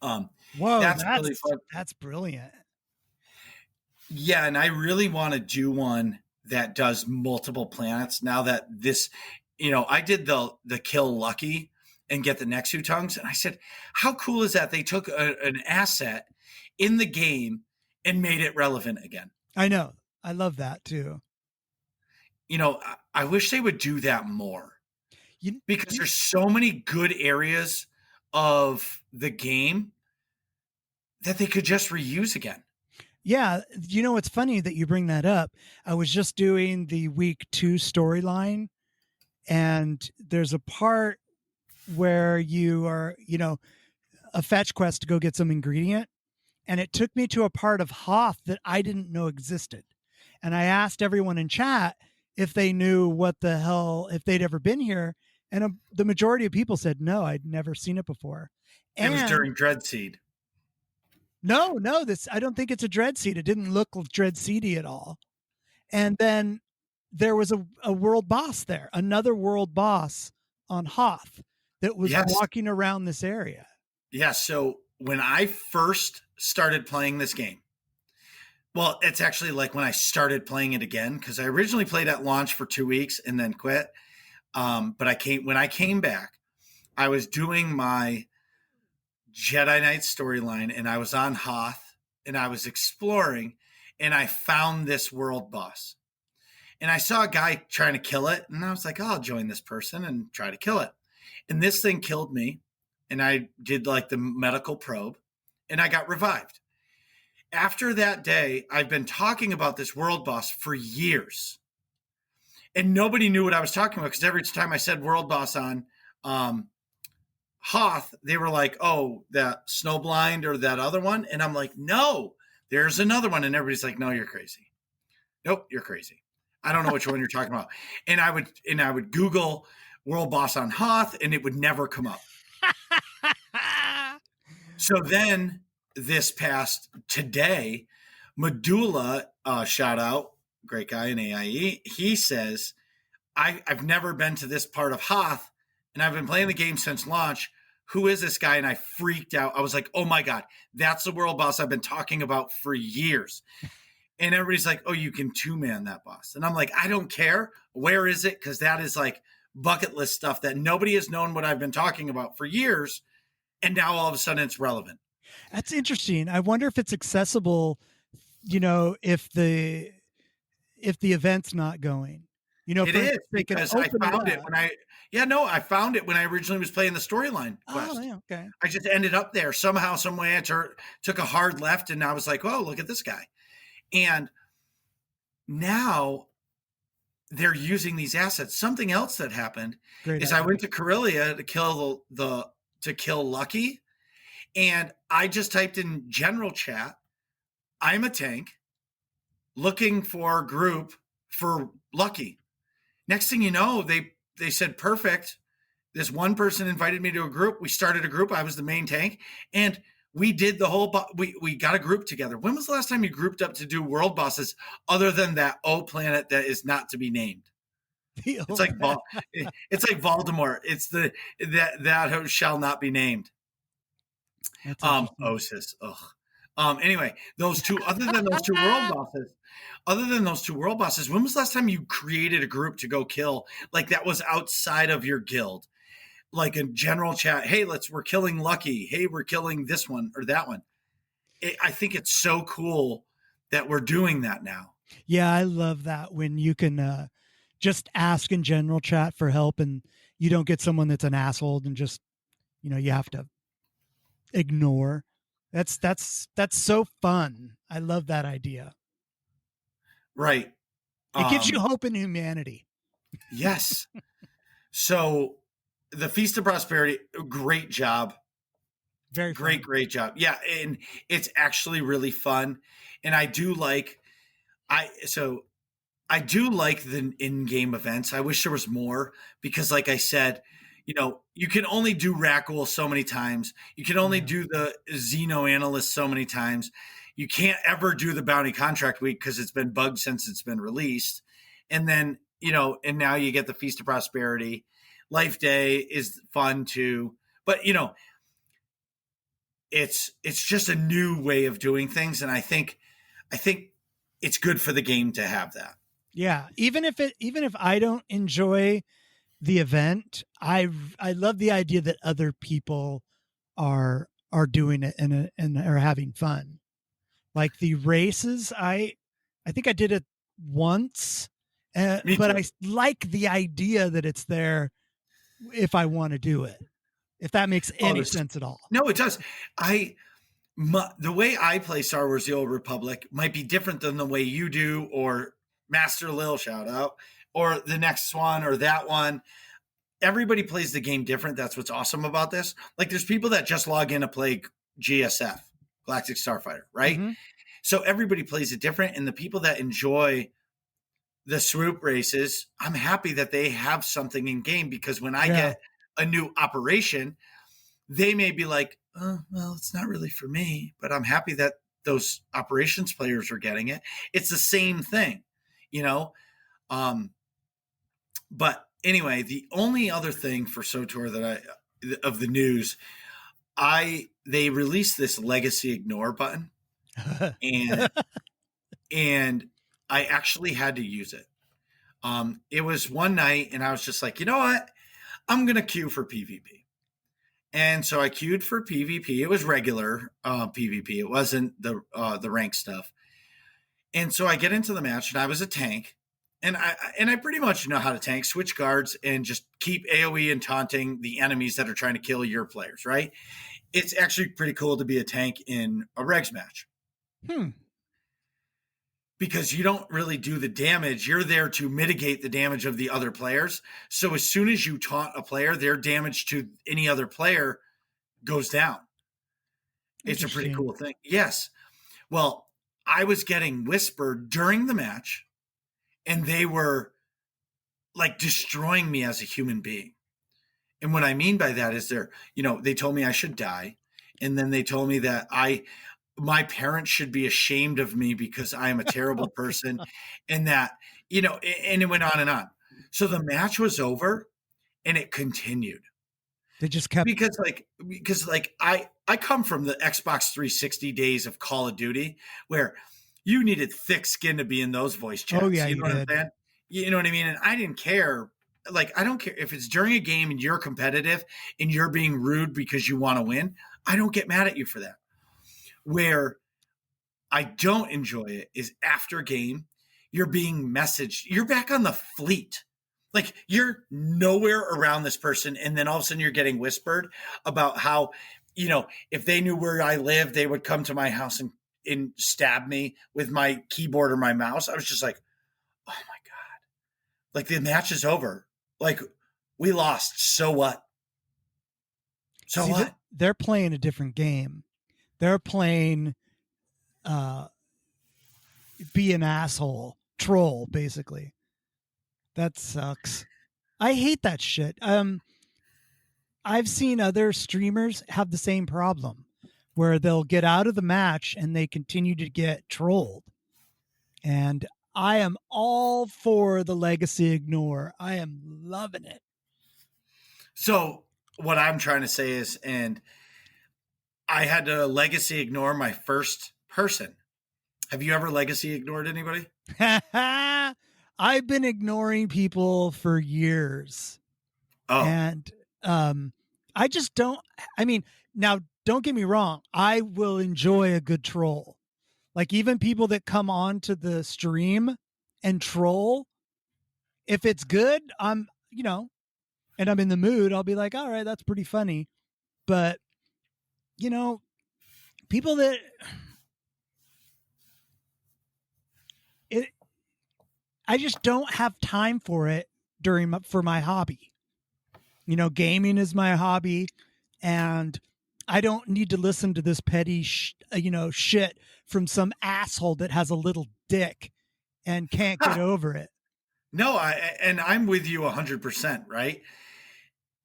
[SPEAKER 3] Whoa,
[SPEAKER 2] that's really fun.
[SPEAKER 3] That's brilliant.
[SPEAKER 2] Yeah, and I really want to do one that does multiple planets. Now that this, I did the kill Lucky and get the Nexu tongues, and I said, how cool is that? They took an asset in the game and made it relevant again.
[SPEAKER 3] I know. I love that too.
[SPEAKER 2] I wish they would do that more because there's so many good areas of the game that they could just reuse again.
[SPEAKER 3] Yeah. It's funny that you bring that up. I was just doing the week 2 storyline, and there's a part where you are, a fetch quest to go get some ingredient. And it took me to a part of Hoth that I didn't know existed. And I asked everyone in chat if they knew if they'd ever been here. And the majority of people said, no, I'd never seen it before.
[SPEAKER 2] It was during Dreadseed.
[SPEAKER 3] No, I don't think it's a Dreadseed. It didn't look Dreadseedy at all. And then there was a world boss there, another world boss on Hoth that was walking around this area.
[SPEAKER 2] Yeah. So when I first started playing this game, well, it's actually like when I started playing it again, because I originally played at launch for 2 weeks and then quit. But when I came back, I was doing my Jedi Knight storyline, and I was on Hoth, and I was exploring, and I found this world boss. And I saw a guy trying to kill it, and I was like, oh, I'll join this person and try to kill it. And this thing killed me, and I did like the medical probe, and I got revived. After that day, I've been talking about this world boss for years. And nobody knew what I was talking about, because every time I said world boss on Hoth, they were like, oh, that Snowblind or that other one. And I'm like, no, there's another one. And everybody's like, no, you're crazy. Nope, you're crazy. I don't know which one you're talking about. And I would Google world boss on Hoth, and it would never come up. So then this past today, Medulla, shout out, great guy in AIE, he says, I've never been to this part of Hoth, and I've been playing the game since launch. Who is this guy? And I freaked out. I was like, oh my God, that's the world boss I've been talking about for years. And everybody's like, oh, you can 2-man that boss. And I'm like, I don't care. Where is it? Because that is like bucket list stuff that nobody has known what I've been talking about for years. And now all of a sudden it's relevant.
[SPEAKER 3] That's interesting. I wonder if it's accessible, you know, if the event's not going. You know,
[SPEAKER 2] It is because I found it when I found it when I originally was playing the storyline quest.
[SPEAKER 3] Oh, yeah, okay.
[SPEAKER 2] I just ended up there somehow, some way. I took a hard left, and I was like, "Oh, look at this guy!" And now they're using these assets. Something else that happened is I went to Corellia to kill Lucky, and I just typed in general chat, "I'm a tank, looking for a group for Lucky." Next thing you know, they said, perfect. This one person invited me to a group. We started a group. I was the main tank. And we did the whole, we got a group together. When was the last time you grouped up to do world bosses other than that planet that is not to be named? It's like Voldemort. It's that shall not be named. Osis. Ugh. Anyway, other than those two world bosses, when was the last time you created a group to go kill, like that was outside of your guild? Like a general chat, hey, we're killing Lucky. Hey, we're killing this one or that one. I think it's so cool that we're doing that now.
[SPEAKER 3] Yeah, I love that when you can just ask in general chat for help and you don't get someone that's an asshole and just, you know, you have to ignore. That's so fun. I love that idea.
[SPEAKER 2] Right.
[SPEAKER 3] It gives you hope in humanity.
[SPEAKER 2] Yes. So the Feast of Prosperity, great job.
[SPEAKER 3] Very fun.
[SPEAKER 2] Great job. Yeah. And it's actually really fun. And I do like the in-game events. I wish there was more because like I said, you know, you can only do Rackle so many times. You can only do the Xeno Analyst so many times. You can't ever do the Bounty Contract Week because it's been bugged since it's been released. And then, you know, and now you get the Feast of Prosperity. Life Day is fun too. But, you know, it's just a new way of doing things. And I think it's good for the game to have that.
[SPEAKER 3] Yeah. Even if I don't enjoy the event, I love the idea that other people are doing it and are having fun. Like the races, I think I did it once, but I like the idea that it's there if I want to do it. If that makes any sense at all.
[SPEAKER 2] No, it does. The way I play Star Wars: The Old Republic might be different than the way you do, or Master Lil, shout out, or the next one or that one. Everybody plays the game different. That's what's awesome about this. Like there's people that just log in to play GSF, Galactic Starfighter, right? Mm-hmm. So everybody plays it different. And the people that enjoy the swoop races, I'm happy that they have something in game because when I get a new operation, they may be like, oh, well, it's not really for me, but I'm happy that those operations players are getting it. It's the same thing, you know? But anyway, the only other thing for SWTOR of the news, they released this legacy ignore button and I actually had to use it. It was one night and I was just like, you know what? I'm going to queue for PvP. And so I queued for PvP. It was regular PvP. It wasn't the rank stuff. And so I get into the match and I was a tank. And I pretty much know how to tank, switch guards, and just keep AoE and taunting the enemies that are trying to kill your players, right? It's actually pretty cool to be a tank in a regs match. Because you don't really do the damage. You're there to mitigate the damage of the other players. So as soon as you taunt a player, their damage to any other player goes down. It's a pretty cool thing. Yes. Well, I was getting whispered during the match, and they were like destroying me as a human being. And what I mean by that is they told me I should die. And then they told me that my parents should be ashamed of me because I am a terrible person. And that, and it went on and on. So the match was over and it continued.
[SPEAKER 3] They just kept
[SPEAKER 2] because I come from the Xbox 360 days of Call of Duty where you needed thick skin to be in those voice chats.
[SPEAKER 3] Oh yeah,
[SPEAKER 2] you know what I'm saying? You know what I mean? And I didn't care. Like, I don't care if it's during a game and you're competitive and you're being rude because you want to win. I don't get mad at you for that. Where I don't enjoy it is after a game, you're being messaged. You're back on the fleet. Like, you're nowhere around this person. And then all of a sudden you're getting whispered about how, if they knew where I lived, they would come to my house and stab me with my keyboard or my mouse. I was just like, oh my God. Like, the match is over. Like, we lost. So what? So what?
[SPEAKER 3] They're playing a different game. They're playing be an asshole, troll, basically. That sucks. I hate that shit. I've seen other streamers have the same problem where they'll get out of the match and they continue to get trolled. And I am all for the legacy ignore. I am loving it.
[SPEAKER 2] So what I'm trying to say is, and I had to legacy ignore my first person. Have you ever legacy ignored anybody?
[SPEAKER 3] I've been ignoring people for years.
[SPEAKER 2] Oh.
[SPEAKER 3] And I just don't, now don't get me wrong. I will enjoy a good troll. Like, even people that come on to the stream and troll, if it's good, and I'm in the mood, I'll be like, all right, that's pretty funny. But, people that I just don't have time for it for my hobby. Gaming is my hobby, and I don't need to listen to this petty, shit from some asshole that has a little dick and can't get over it.
[SPEAKER 2] No, I'm with you 100%, right?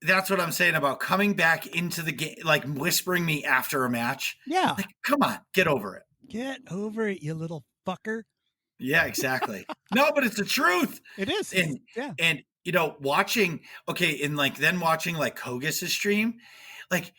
[SPEAKER 2] That's what I'm saying about coming back into the game, like whispering me after a match.
[SPEAKER 3] Yeah.
[SPEAKER 2] Like, come on, get over it.
[SPEAKER 3] Get over it, you little fucker.
[SPEAKER 2] Yeah, exactly. No, but it's the truth.
[SPEAKER 3] It is.
[SPEAKER 2] And watching like Kogus' stream, like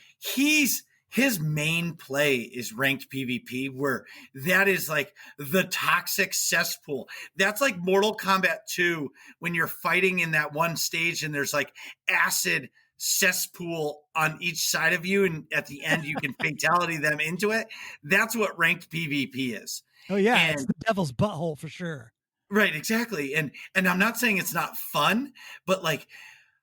[SPEAKER 2] his main play is ranked PvP, where that is like the toxic cesspool. That's like Mortal Kombat 2 when you're fighting in that one stage and there's like acid cesspool on each side of you, and at the end you can fatality them into it. That's what ranked PvP is.
[SPEAKER 3] Oh yeah, it's the devil's butthole for sure.
[SPEAKER 2] Right, exactly. And I'm not saying it's not fun, but like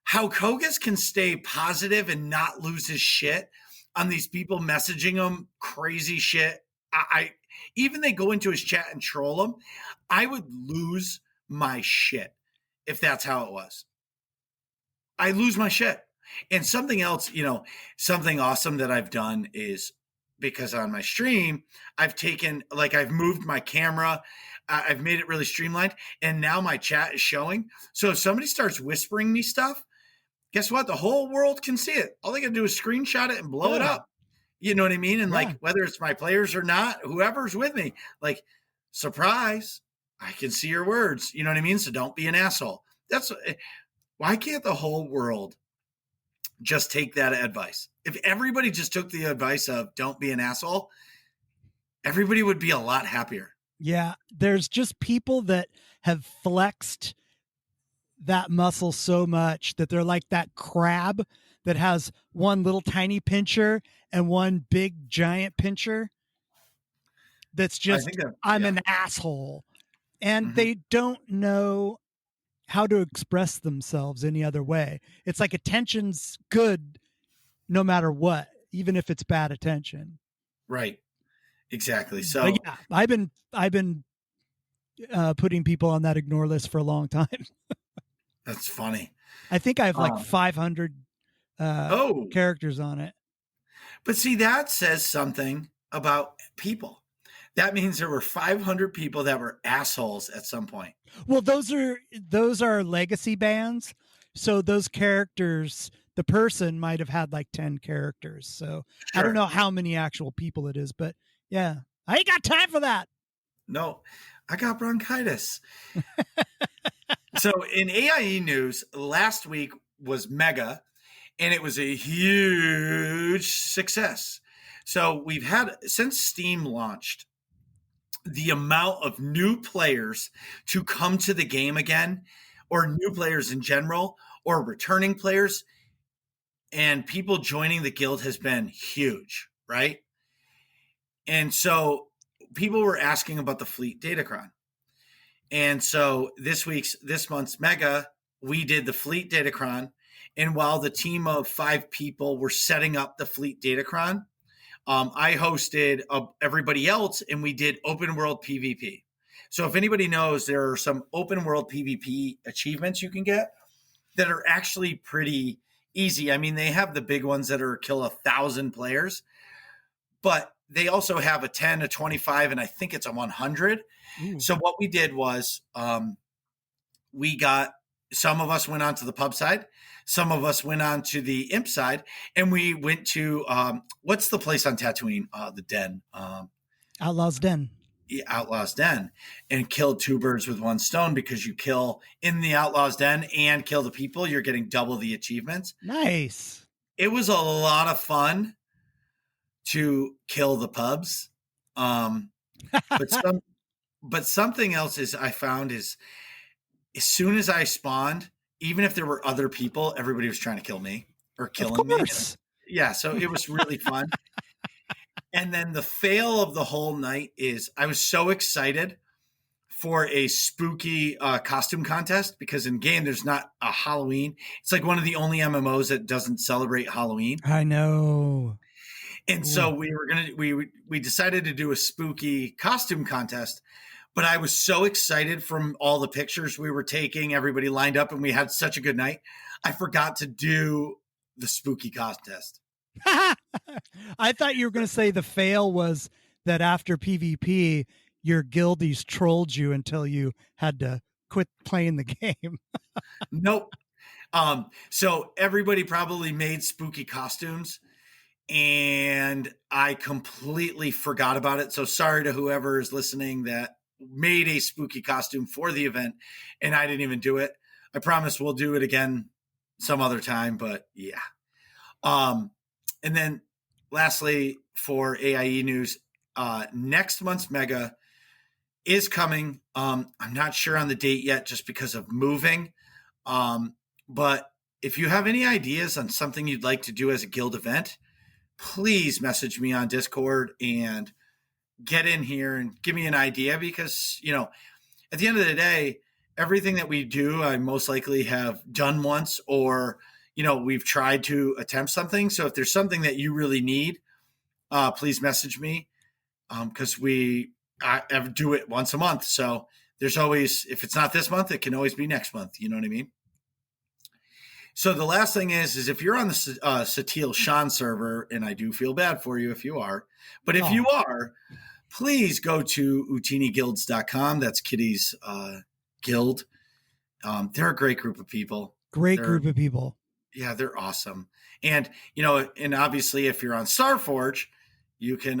[SPEAKER 2] how Kogus can stay positive and not lose his shit on these people messaging him crazy shit. I even they go into his chat and troll him. I would lose my shit if that's how it was. I lose my shit. And something else, something awesome that I've done is, because on my stream, I've moved my camera. I've made it really streamlined, and now my chat is showing. So if somebody starts whispering me stuff, guess what? The whole world can see it. All they got to do is screenshot it and blow it up. You know what I mean? And like, whether it's my players or not, whoever's with me, like, surprise, I can see your words. You know what I mean? So don't be an asshole. Why can't the whole world just take that advice? If everybody just took the advice of don't be an asshole, everybody would be a lot happier.
[SPEAKER 3] Yeah. There's just people that have flexed that muscle so much that they're like that crab that has one little tiny pincher and one big giant pincher. That's just, I'm an asshole. And they don't know how to express themselves any other way. It's like attention's good no matter what, even if it's bad attention.
[SPEAKER 2] Right. Exactly. So
[SPEAKER 3] but yeah, I've been putting people on that ignore list for a long time.
[SPEAKER 2] That's funny.
[SPEAKER 3] I think I have like 500 characters on it.
[SPEAKER 2] But see, that says something about people. That means there were 500 people that were assholes at some point.
[SPEAKER 3] Well, those are legacy bands. So those characters the person might have had like 10 characters. So I don't
[SPEAKER 2] Sure.
[SPEAKER 3] know how many actual people it is, but yeah, I ain't got time for that.
[SPEAKER 2] No, I got bronchitis. So in AIE news, last week was Mega, and it was a huge success. So we've had, since Steam launched, the amount of new players to come to the game again, or new players in general, or returning players, and people joining the guild has been huge, right? And so people were asking about the fleet datacron. And so this month's Mega, we did the fleet datacron. And while the team of 5 people were setting up the fleet datacron, I hosted everybody else, and we did open world PvP. So if anybody knows, there are some open world PvP achievements you can get that are actually pretty easy. I mean, they have the big ones that are kill 1,000 players, but they also have a 10, a 25, and I think it's a 100.
[SPEAKER 3] Ooh.
[SPEAKER 2] So what we did was we got, some of us went on to the pub side, some of us went on to the imp side, and we went to what's the place on Tatooine? The Den.
[SPEAKER 3] Outlaws Den.
[SPEAKER 2] Outlaws Den, and killed 2 birds with 1 stone, because you kill in the Outlaws Den and kill the people, you're getting double the achievements.
[SPEAKER 3] Nice.
[SPEAKER 2] It was a lot of fun to kill the pubs. But something else is I found is, as soon as I spawned, even if there were other people, everybody was trying to kill me or killing me. Yeah, so it was really fun. And then the fail of the whole night is I was so excited for a spooky costume contest, because in game there's not a Halloween. It's like one of the only MMOs that doesn't celebrate Halloween.
[SPEAKER 3] I know.
[SPEAKER 2] And so we decided to do a spooky costume contest, but I was so excited from all the pictures we were taking, everybody lined up, and we had such a good night. I forgot to do the spooky contest.
[SPEAKER 3] I thought you were going to say the fail was that after PvP, your guildies trolled you until you had to quit playing the game.
[SPEAKER 2] Nope. So everybody probably made spooky costumes, and I completely forgot about it. So sorry to whoever is listening that made a spooky costume for the event, and I didn't even do it. I promise we'll do it again some other time, but yeah. And then lastly, for AIE news, next month's Mega is coming. I'm not sure on the date yet, just because of moving. But if you have any ideas on something you'd like to do as a guild event, please message me on Discord and get in here and give me an idea, because, you know, at the end of the day, everything that we do, I most likely have done once, or, you know, we've tried to attempt something. So if there's something that you really need, please message me, because I do it once a month. So there's always, if it's not this month, it can always be next month. You know what I mean? So the last thing is if you're on the SWTOR server, and I do feel bad for you if you are, but if you are, please go to utiniguilds.com. That's Kitty's guild. They're a great group of people.
[SPEAKER 3] Great group of people.
[SPEAKER 2] Yeah, they're awesome. And, you know, and obviously if you're on Starforge, you can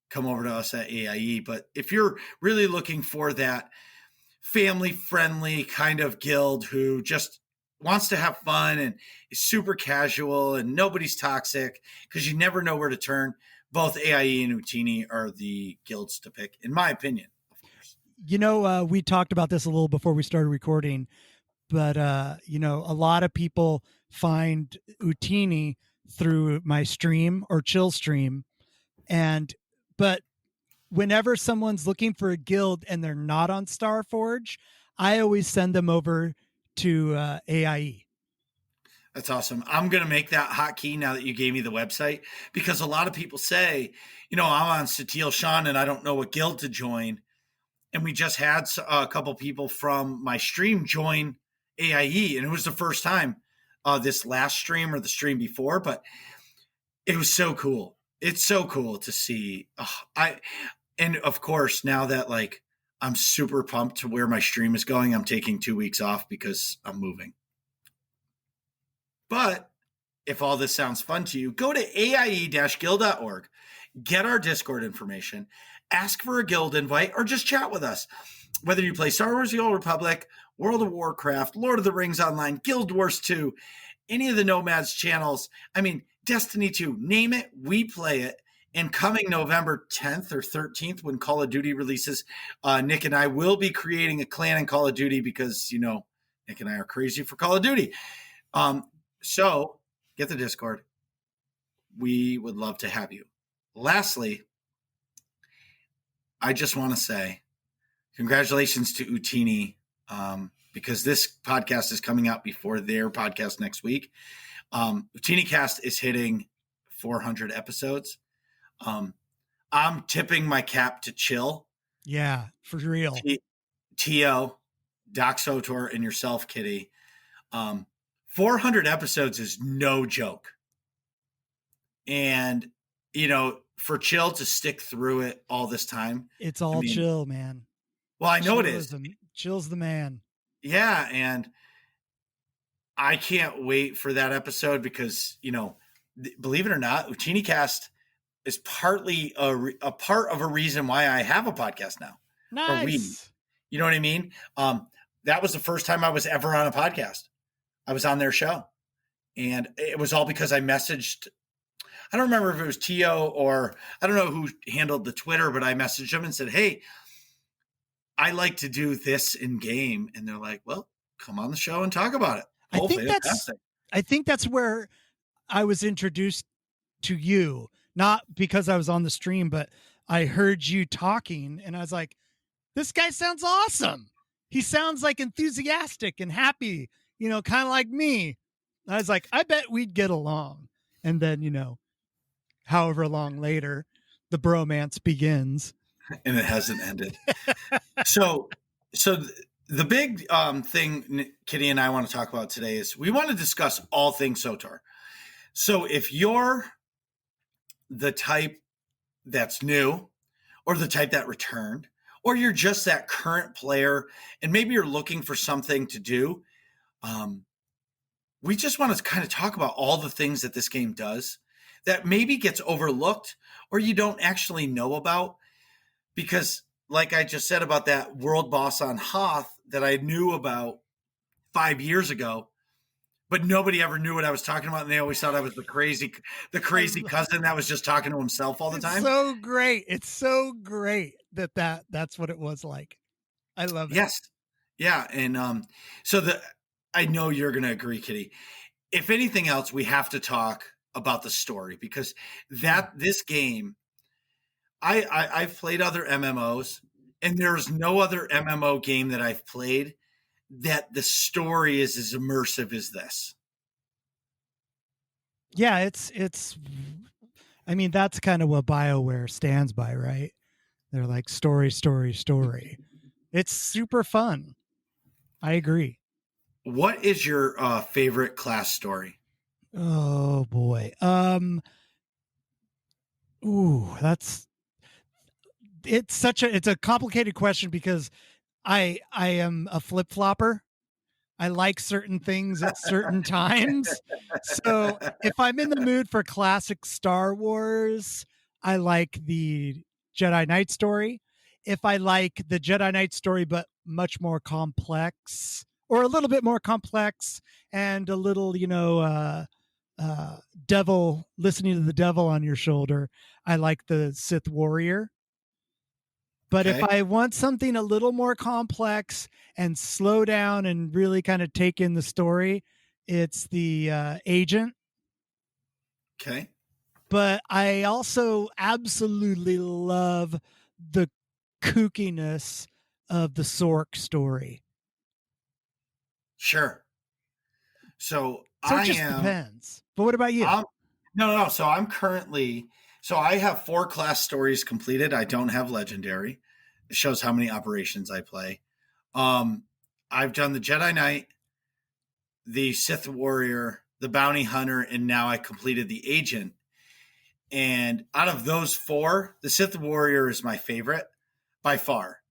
[SPEAKER 2] come over to us at AIE. But if you're really looking for that family-friendly kind of guild who just wants to have fun and is super casual and nobody's toxic, because you never know where to turn, both AIE and Utini are the guilds to pick, in my opinion. Of course.
[SPEAKER 3] You know, we talked about this a little before we started recording, but, you know, a lot of people find Utini through my stream or Chill stream. But whenever someone's looking for a guild and they're not on Starforge, I always send them over to AIE.
[SPEAKER 2] That's awesome. I'm going to make that hotkey now that you gave me the website, because a lot of people say, you know, I'm on SWTOR and I don't know what guild to join. And we just had a couple people from my stream join AIE, and it was the first time this last stream or the stream before, but it was so cool. It's so cool to see. And of course, now that like I'm super pumped to where my stream is going, I'm taking 2 weeks off because I'm moving. But if all this sounds fun to you, go to aie-guild.org, get our Discord information, ask for a guild invite, or just chat with us. Whether you play Star Wars: The Old Republic, World of Warcraft, Lord of the Rings Online, Guild Wars 2, any of the Nomads channels, I mean, Destiny 2, name it, we play it. And coming November 10th or 13th, when Call of Duty releases, Nick and I will be creating a clan in Call of Duty because, Nick and I are crazy for Call of Duty. So get the Discord. We would love to have you. Lastly, I just want to say congratulations to Utini, because this podcast is coming out before their podcast next week. Utini Cast is hitting 400 episodes. I'm tipping my cap to Chill.
[SPEAKER 3] Yeah, for real.
[SPEAKER 2] T.O., Doc SWTOR, and yourself, Kitty. 400 episodes is no joke. And, for Chill to stick through it all this time.
[SPEAKER 3] It's all Chill, man.
[SPEAKER 2] Well, I know it is.
[SPEAKER 3] Chill's the man.
[SPEAKER 2] Yeah, and I can't wait for that episode because, believe it or not, Utini Cast is partly a part of a reason why I have a podcast now.
[SPEAKER 3] Nice.
[SPEAKER 2] Or we, you know what I mean? That was the first time I was ever on a podcast. I was on their show. And it was all because I messaged, I don't remember if it was T.O. or I don't know who handled the Twitter, but I messaged them and said, hey, I like to do this in game. And they're like, well, come on the show and talk about it.
[SPEAKER 3] I think that's where I was introduced to you, not because I was on the stream, but I heard you talking and I was like, this guy sounds awesome. He sounds like enthusiastic and happy, kind of like me. I was like, I bet we'd get along. And then, however long later, the bromance begins.
[SPEAKER 2] And it hasn't ended. So the big thing Kitty and I want to talk about today is we want to discuss all things SWTOR. So if you're the type that's new or the type that returned, or you're just that current player and maybe you're looking for something to do, we just want to kind of talk about all the things that this game does that maybe gets overlooked or you don't actually know about. Because like I just said about that world boss on Hoth that I knew about 5 years ago, but nobody ever knew what I was talking about. And they always thought I was the crazy cousin that was just talking to himself all the time.
[SPEAKER 3] So great. It's so great that's what it was like. I love it.
[SPEAKER 2] Yes. Yeah. And I know you're going to agree, Kitty. If anything else, we have to talk about the story because this game, I've played other MMOs and there's no other MMO game that I've played that the story is as immersive as this.
[SPEAKER 3] Yeah, it's I mean, that's kind of what BioWare stands by, right? They're like story. It's super fun. I agree.
[SPEAKER 2] What is your favorite class story?
[SPEAKER 3] Oh boy. It's a complicated question because I am a flip-flopper. I like certain things at certain times. So if I'm in the mood for classic Star Wars, I like the Jedi Knight story. If I like the Jedi Knight story, but much more complex or a little bit more complex and a little, devil, listening to the devil on your shoulder, I like the Sith Warrior. But if I want something a little more complex and slow down and really kind of take in the story, it's the Agent.
[SPEAKER 2] Okay.
[SPEAKER 3] But I also absolutely love the kookiness of the Sork story.
[SPEAKER 2] Sure. So
[SPEAKER 3] it just depends. But what about you?
[SPEAKER 2] No. So I'm currently... So I have 4 class stories completed. I don't have legendary. It shows how many operations I play. I've done the Jedi Knight, the Sith Warrior, the Bounty Hunter, and now I completed the Agent. And out of those 4, the Sith Warrior is my favorite by far.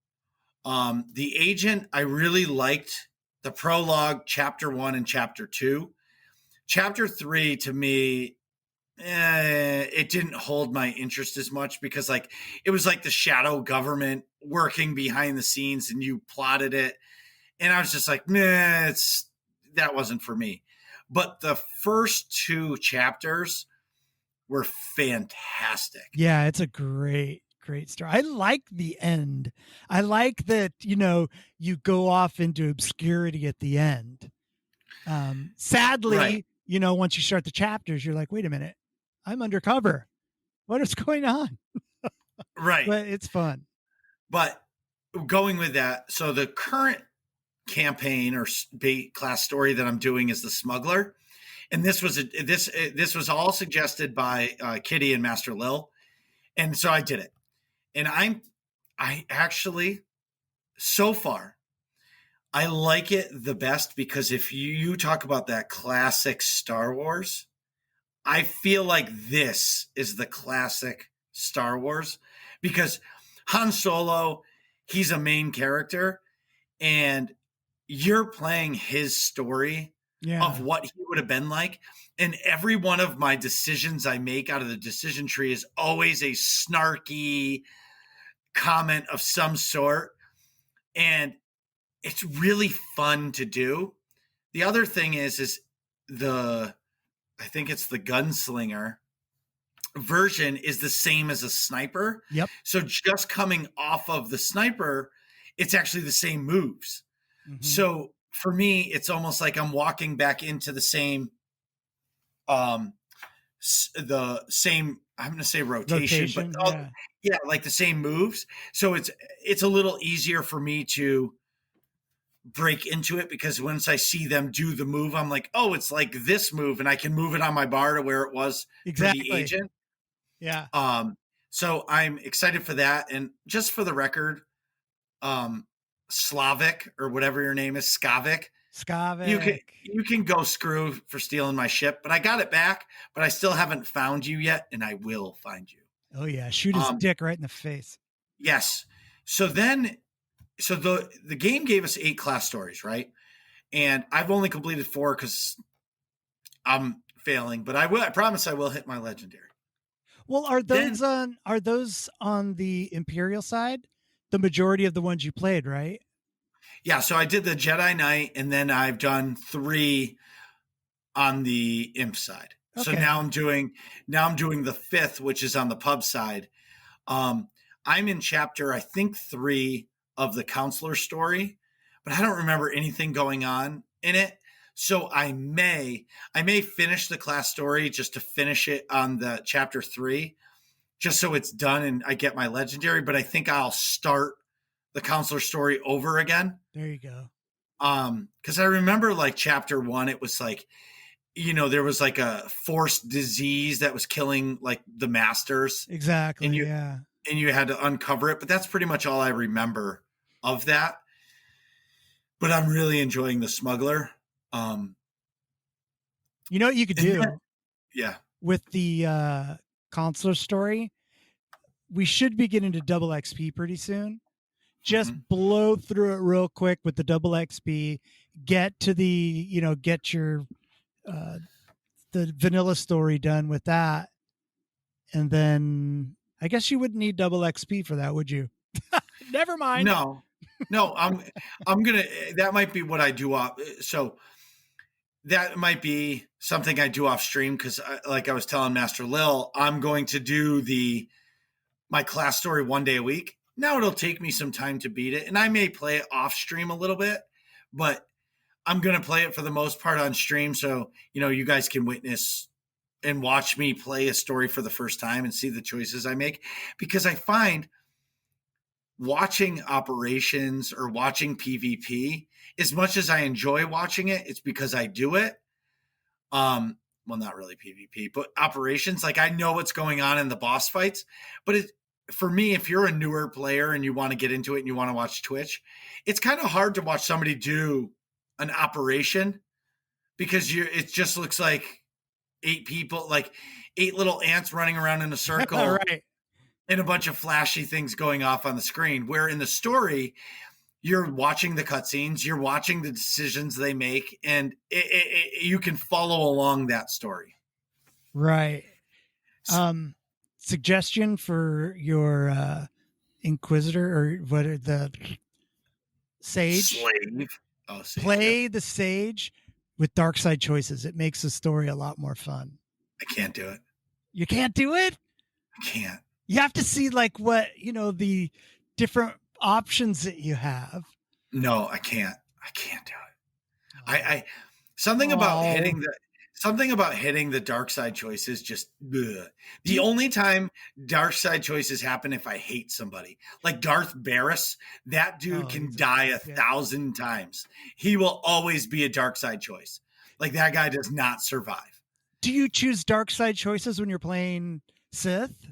[SPEAKER 2] The Agent, I really liked the prologue, chapter 1 and chapter 2. Chapter 3 to me, it didn't hold my interest as much because like it was like the shadow government working behind the scenes and you plotted it. And I was just like, nah, that wasn't for me. But the first 2 chapters were fantastic.
[SPEAKER 3] Yeah, it's a great story. I like the end. I like that, you go off into obscurity at the end. Sadly,
[SPEAKER 2] Right.
[SPEAKER 3] Once you start the chapters, you're like, wait a minute, I'm undercover. What is going on?
[SPEAKER 2] Right.
[SPEAKER 3] But it's fun.
[SPEAKER 2] But going with that, so the current campaign or class story that I'm doing is the Smuggler, and this was all suggested by Kitty and Master Lil, and so I did it, and I actually so far I like it the best because if you talk about that classic Star Wars, I feel like this is the classic Star Wars because Han Solo, he's a main character, and you're playing his story of what he would have been like. And every one of my decisions I make out of the decision tree is always a snarky comment of some sort. And it's really fun to do. The other thing is I think it's the gunslinger version is the same as a sniper.
[SPEAKER 3] Yep.
[SPEAKER 2] So just coming off of the sniper, it's actually the same moves. Mm-hmm. So for me, it's almost like I'm walking back into the same, I'm going to say rotation, but yeah, like the same moves. So it's a little easier for me to break into it because once I see them do the move, I'm like, oh, it's like this move, and I can move it on my bar to where it was
[SPEAKER 3] exactly.
[SPEAKER 2] for the agent.
[SPEAKER 3] Yeah.
[SPEAKER 2] So I'm excited for that. And just for the record, Slavic or whatever your name is, Skavic. You can go screw for stealing my ship, but I got it back, but I still haven't found you yet, and I will find you.
[SPEAKER 3] Oh yeah, shoot his dick right in the face.
[SPEAKER 2] Yes. So the game gave us 8 class stories, right? And I've only completed 4 because I'm failing, but I promise I will hit my legendary.
[SPEAKER 3] Well, are those on the Imperial side? The majority of the ones you played, right?
[SPEAKER 2] Yeah, so I did the Jedi Knight, and then I've done 3 on the Imp side. Okay. So now I'm doing the 5th, which is on the pub side. I'm in chapter, I think 3 of the counselor story, but I don't remember anything going on in it. So I may finish the class story just to finish it on the chapter 3, just so it's done and I get my legendary. But I think I'll start the counselor story over again.
[SPEAKER 3] There you go.
[SPEAKER 2] Because I remember like chapter 1, it was like, there was like a forced disease that was killing like the masters.
[SPEAKER 3] Exactly.
[SPEAKER 2] And you had to uncover it. But that's pretty much all I remember of that. But I'm really enjoying the Smuggler.
[SPEAKER 3] You know what you could do?
[SPEAKER 2] Yeah.
[SPEAKER 3] With the consular story, we should be getting to double XP pretty soon. Just blow through it real quick with the double XP. Get to get your the vanilla story done with that, and then I guess you wouldn't need double XP for that, would you? Never mind.
[SPEAKER 2] No, I'm gonna. That might be what I do off. So that might be something I do off stream because, like I was telling Master Lil, I'm going to do my class story 1 day a week. Now it'll take me some time to beat it, and I may play it off stream a little bit, but I'm going to play it for the most part on stream. So, you guys can witness and watch me play a story for the first time and see the choices I make, because I find watching operations or watching PvP, as much as I enjoy watching it, it's because I do it. Well, not really PvP, but operations. Like I know what's going on in the boss fights, but for me, if you're a newer player and you want to get into it and you want to watch Twitch, it's kind of hard to watch somebody do an operation because it just looks like 8 people, like 8 little ants running around in a circle.
[SPEAKER 3] Right.
[SPEAKER 2] And a bunch of flashy things going off on the screen, where in the story, you're watching the cutscenes, you're watching the decisions they make, and you can follow along that story.
[SPEAKER 3] Right. Suggestion for your Inquisitor or what are the Sage?
[SPEAKER 2] Slave. Oh, Sage,
[SPEAKER 3] Play the Sage with dark side choices. It makes the story a lot more fun.
[SPEAKER 2] I can't do it.
[SPEAKER 3] You can't do it?
[SPEAKER 2] I can't.
[SPEAKER 3] You have to see like what, the different options that you have.
[SPEAKER 2] No, I can't. I can't do it. I something about hitting the dark side choices just ugh. The only time dark side choices happen if I hate somebody. Like Darth Barris, that dude can die 1,000 times. He will always be a dark side choice. Like that guy does not survive.
[SPEAKER 3] Do you choose dark side choices when you're playing Sith?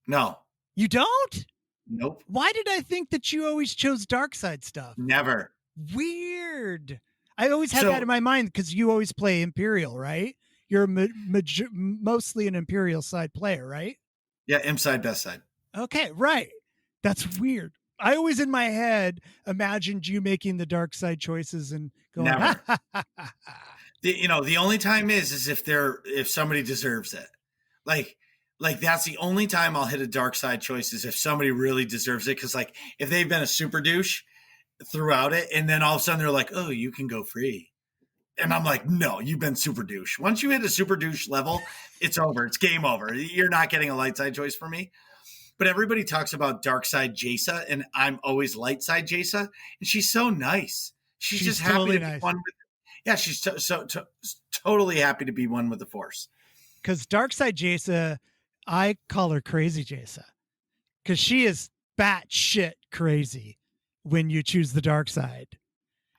[SPEAKER 2] No.
[SPEAKER 3] You don't?
[SPEAKER 2] Nope.
[SPEAKER 3] Why did I think that you always chose dark side stuff?
[SPEAKER 2] Never.
[SPEAKER 3] Weird. I always had that in my mind because you always play Imperial, right? You're mostly an Imperial side player, right?
[SPEAKER 2] Yeah, M side, best side.
[SPEAKER 3] Okay, right. That's weird. I always in my head imagined you making the dark side choices and going.
[SPEAKER 2] Never. The only time is if somebody deserves it. Like that's the only time I'll hit a dark side choice is if somebody really deserves it. Because like if they've been a super douche throughout it, and then all of a sudden they're like, "Oh, you can go free," and I'm like, "No, you've been super douche. Once you hit a super douche level, it's over. It's game over. You're not getting a light side choice from me." But everybody talks about dark side Jaisa, and I'm always light side Jaisa, and she's so nice. She's just
[SPEAKER 3] totally
[SPEAKER 2] happy to
[SPEAKER 3] nice.
[SPEAKER 2] be one with. Yeah, she's totally happy to be one with the Force.
[SPEAKER 3] Because dark side Jaisa, I call her crazy Jaisa, because she is batshit crazy when you choose the dark side.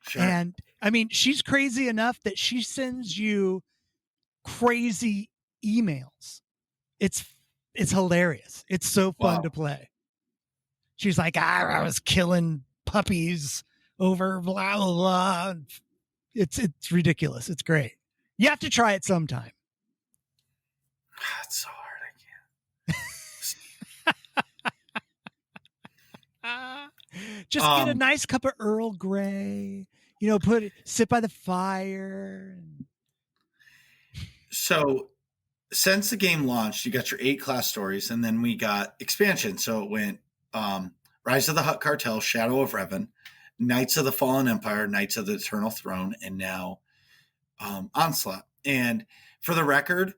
[SPEAKER 2] Sure.
[SPEAKER 3] And I mean, she's crazy enough that she sends you crazy emails. It's hilarious. It's so fun to play. She's like, I was killing puppies over blah, blah, blah. It's ridiculous. It's great. You have to try it sometime.
[SPEAKER 2] It's so hard. I can't.
[SPEAKER 3] Just get a nice cup of Earl Grey, sit by the fire.
[SPEAKER 2] So since the game launched, you got your 8 class stories, and then we got expansion. So it went Rise of the Hutt Cartel, Shadow of Revan, Knights of the Fallen Empire, Knights of the Eternal Throne, and now Onslaught. And for the record,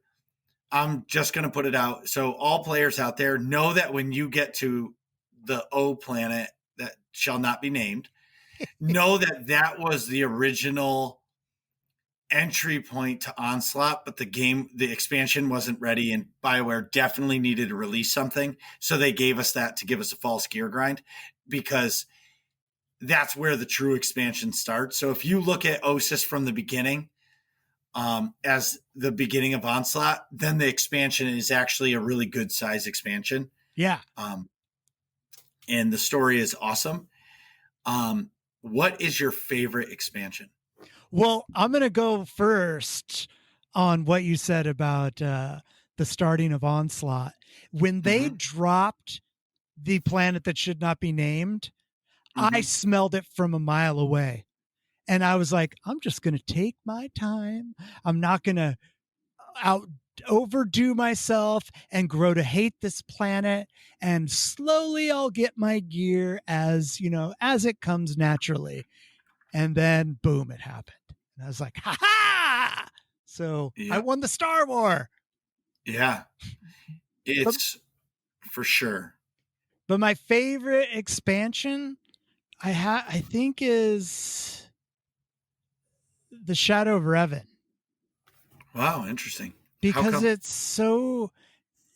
[SPEAKER 2] I'm just going to put it out. So all players out there know that when you get to the O planet that shall not be named, know that was the original entry point to Onslaught, but the expansion wasn't ready, and BioWare definitely needed to release something. So they gave us that to give us a false gear grind, because that's where the true expansion starts. So if you look at OSIS from the beginning as the beginning of Onslaught, then the expansion is actually a really good size expansion.
[SPEAKER 3] Yeah.
[SPEAKER 2] And the story is awesome. What is your favorite expansion?
[SPEAKER 3] Well, I'm going to go first on what you said about the starting of Onslaught. When they dropped the planet that should not be named, I smelled it from a mile away. And I was like, I'm just going to take my time. I'm not going to overdo myself and grow to hate this planet. And slowly I'll get my gear as it comes naturally. And then boom, it happened. And I was like, ha ha! So I won the Star War.
[SPEAKER 2] Yeah, it's for sure.
[SPEAKER 3] But my favorite expansion I think is the Shadow of Revan.
[SPEAKER 2] Wow, interesting.
[SPEAKER 3] Because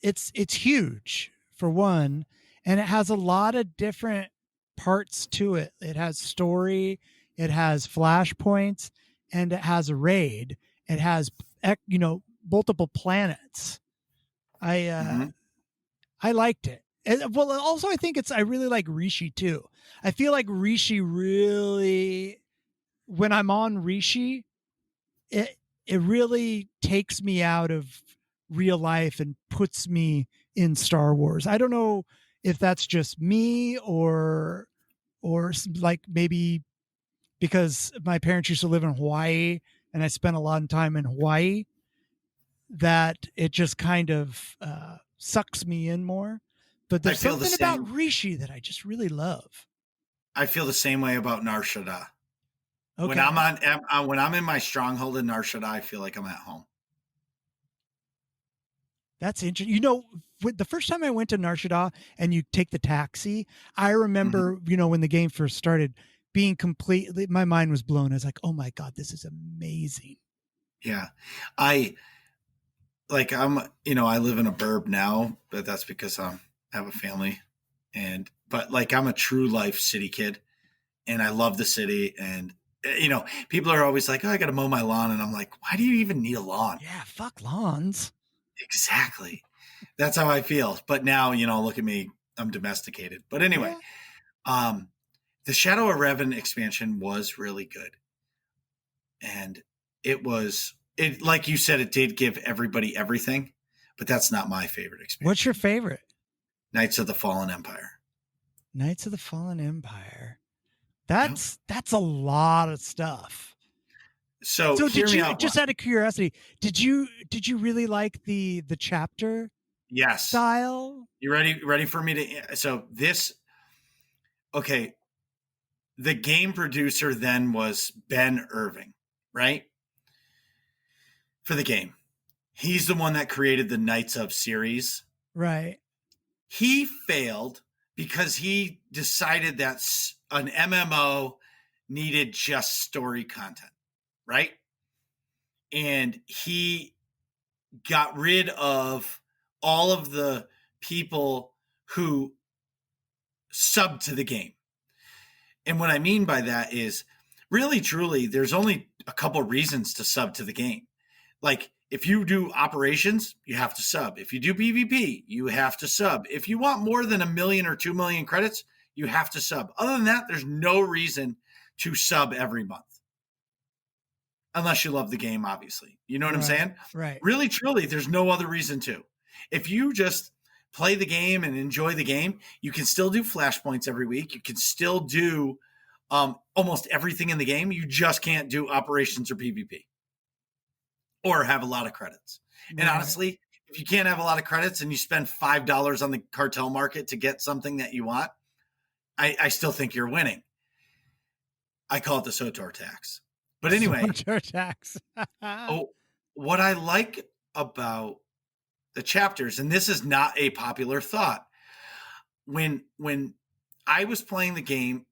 [SPEAKER 3] it's huge for one, and it has a lot of different parts to it. It has story, it has flashpoints, and it has a raid. It has multiple planets. I liked it. Well, also I think I really like Rishi too. I feel like Rishi really, when I'm on Rishi, it really takes me out of real life and puts me in Star Wars. I don't know if that's just me or or like maybe because my parents used to live in Hawaii and I spent a lot of time in Hawaii, that it just kind of sucks me in more. But
[SPEAKER 2] I
[SPEAKER 3] there's
[SPEAKER 2] feel the
[SPEAKER 3] something about
[SPEAKER 2] same.
[SPEAKER 3] Rishi that I just really love.
[SPEAKER 2] I feel the same way about Nar Shaddaa.
[SPEAKER 3] Okay.
[SPEAKER 2] When I'm in my stronghold in Nar Shaddaa, I feel like I'm at home.
[SPEAKER 3] That's interesting. You know, the first time I went to Nar Shaddaa and you take the taxi, I remember, when the game first started, being completely, my mind was blown. I was like, oh my God, this is amazing.
[SPEAKER 2] Yeah. I live in a burb now, but that's because I have a family, but I'm a true life city kid, and I love the city. And people are always like, "Oh, I got to mow my lawn," and I'm like, "Why do you even need a lawn?"
[SPEAKER 3] Yeah, fuck lawns.
[SPEAKER 2] Exactly. That's how I feel. But now, look at me, I'm domesticated. But anyway, the Shadow of Revan expansion was really good, and it like you said, it did give everybody everything, but that's not my favorite expansion.
[SPEAKER 3] What's your favorite?
[SPEAKER 2] Knights of the Fallen Empire.
[SPEAKER 3] Knights of the Fallen Empire. That's a lot of stuff.
[SPEAKER 2] So
[SPEAKER 3] did
[SPEAKER 2] hear me
[SPEAKER 3] you,
[SPEAKER 2] out.
[SPEAKER 3] just out of curiosity, did you really like the chapter
[SPEAKER 2] Yes.
[SPEAKER 3] style?
[SPEAKER 2] You ready for me to? So this, okay. The game producer then was Ben Irving, right? For the game. He's the one that created the Knights of series.
[SPEAKER 3] Right.
[SPEAKER 2] He failed because he decided that an MMO needed just story content, right? And he got rid of all of the people who sub to the game. And what I mean by that is really, truly, there's only a couple reasons to sub to the game. Like if you do operations, you have to sub. If you do PvP, you have to sub. If you want more than 1 million or 2 million credits, you have to sub. Other than that, there's no reason to sub every month. Unless you love the game, obviously. You know what I'm saying?
[SPEAKER 3] Right.
[SPEAKER 2] Really, truly, there's no other reason to. If you just play the game and enjoy the game, you can still do flashpoints every week. You can still do almost everything in the game. You just can't do operations or PvP or have a lot of credits. Right. And honestly, if you can't have a lot of credits and you spend $5 on the cartel market to get something that you want, I still think you're winning. I call it the SWTOR tax. But anyway,
[SPEAKER 3] tax.
[SPEAKER 2] What I like about the chapters, and this is not a popular thought, when I was playing the game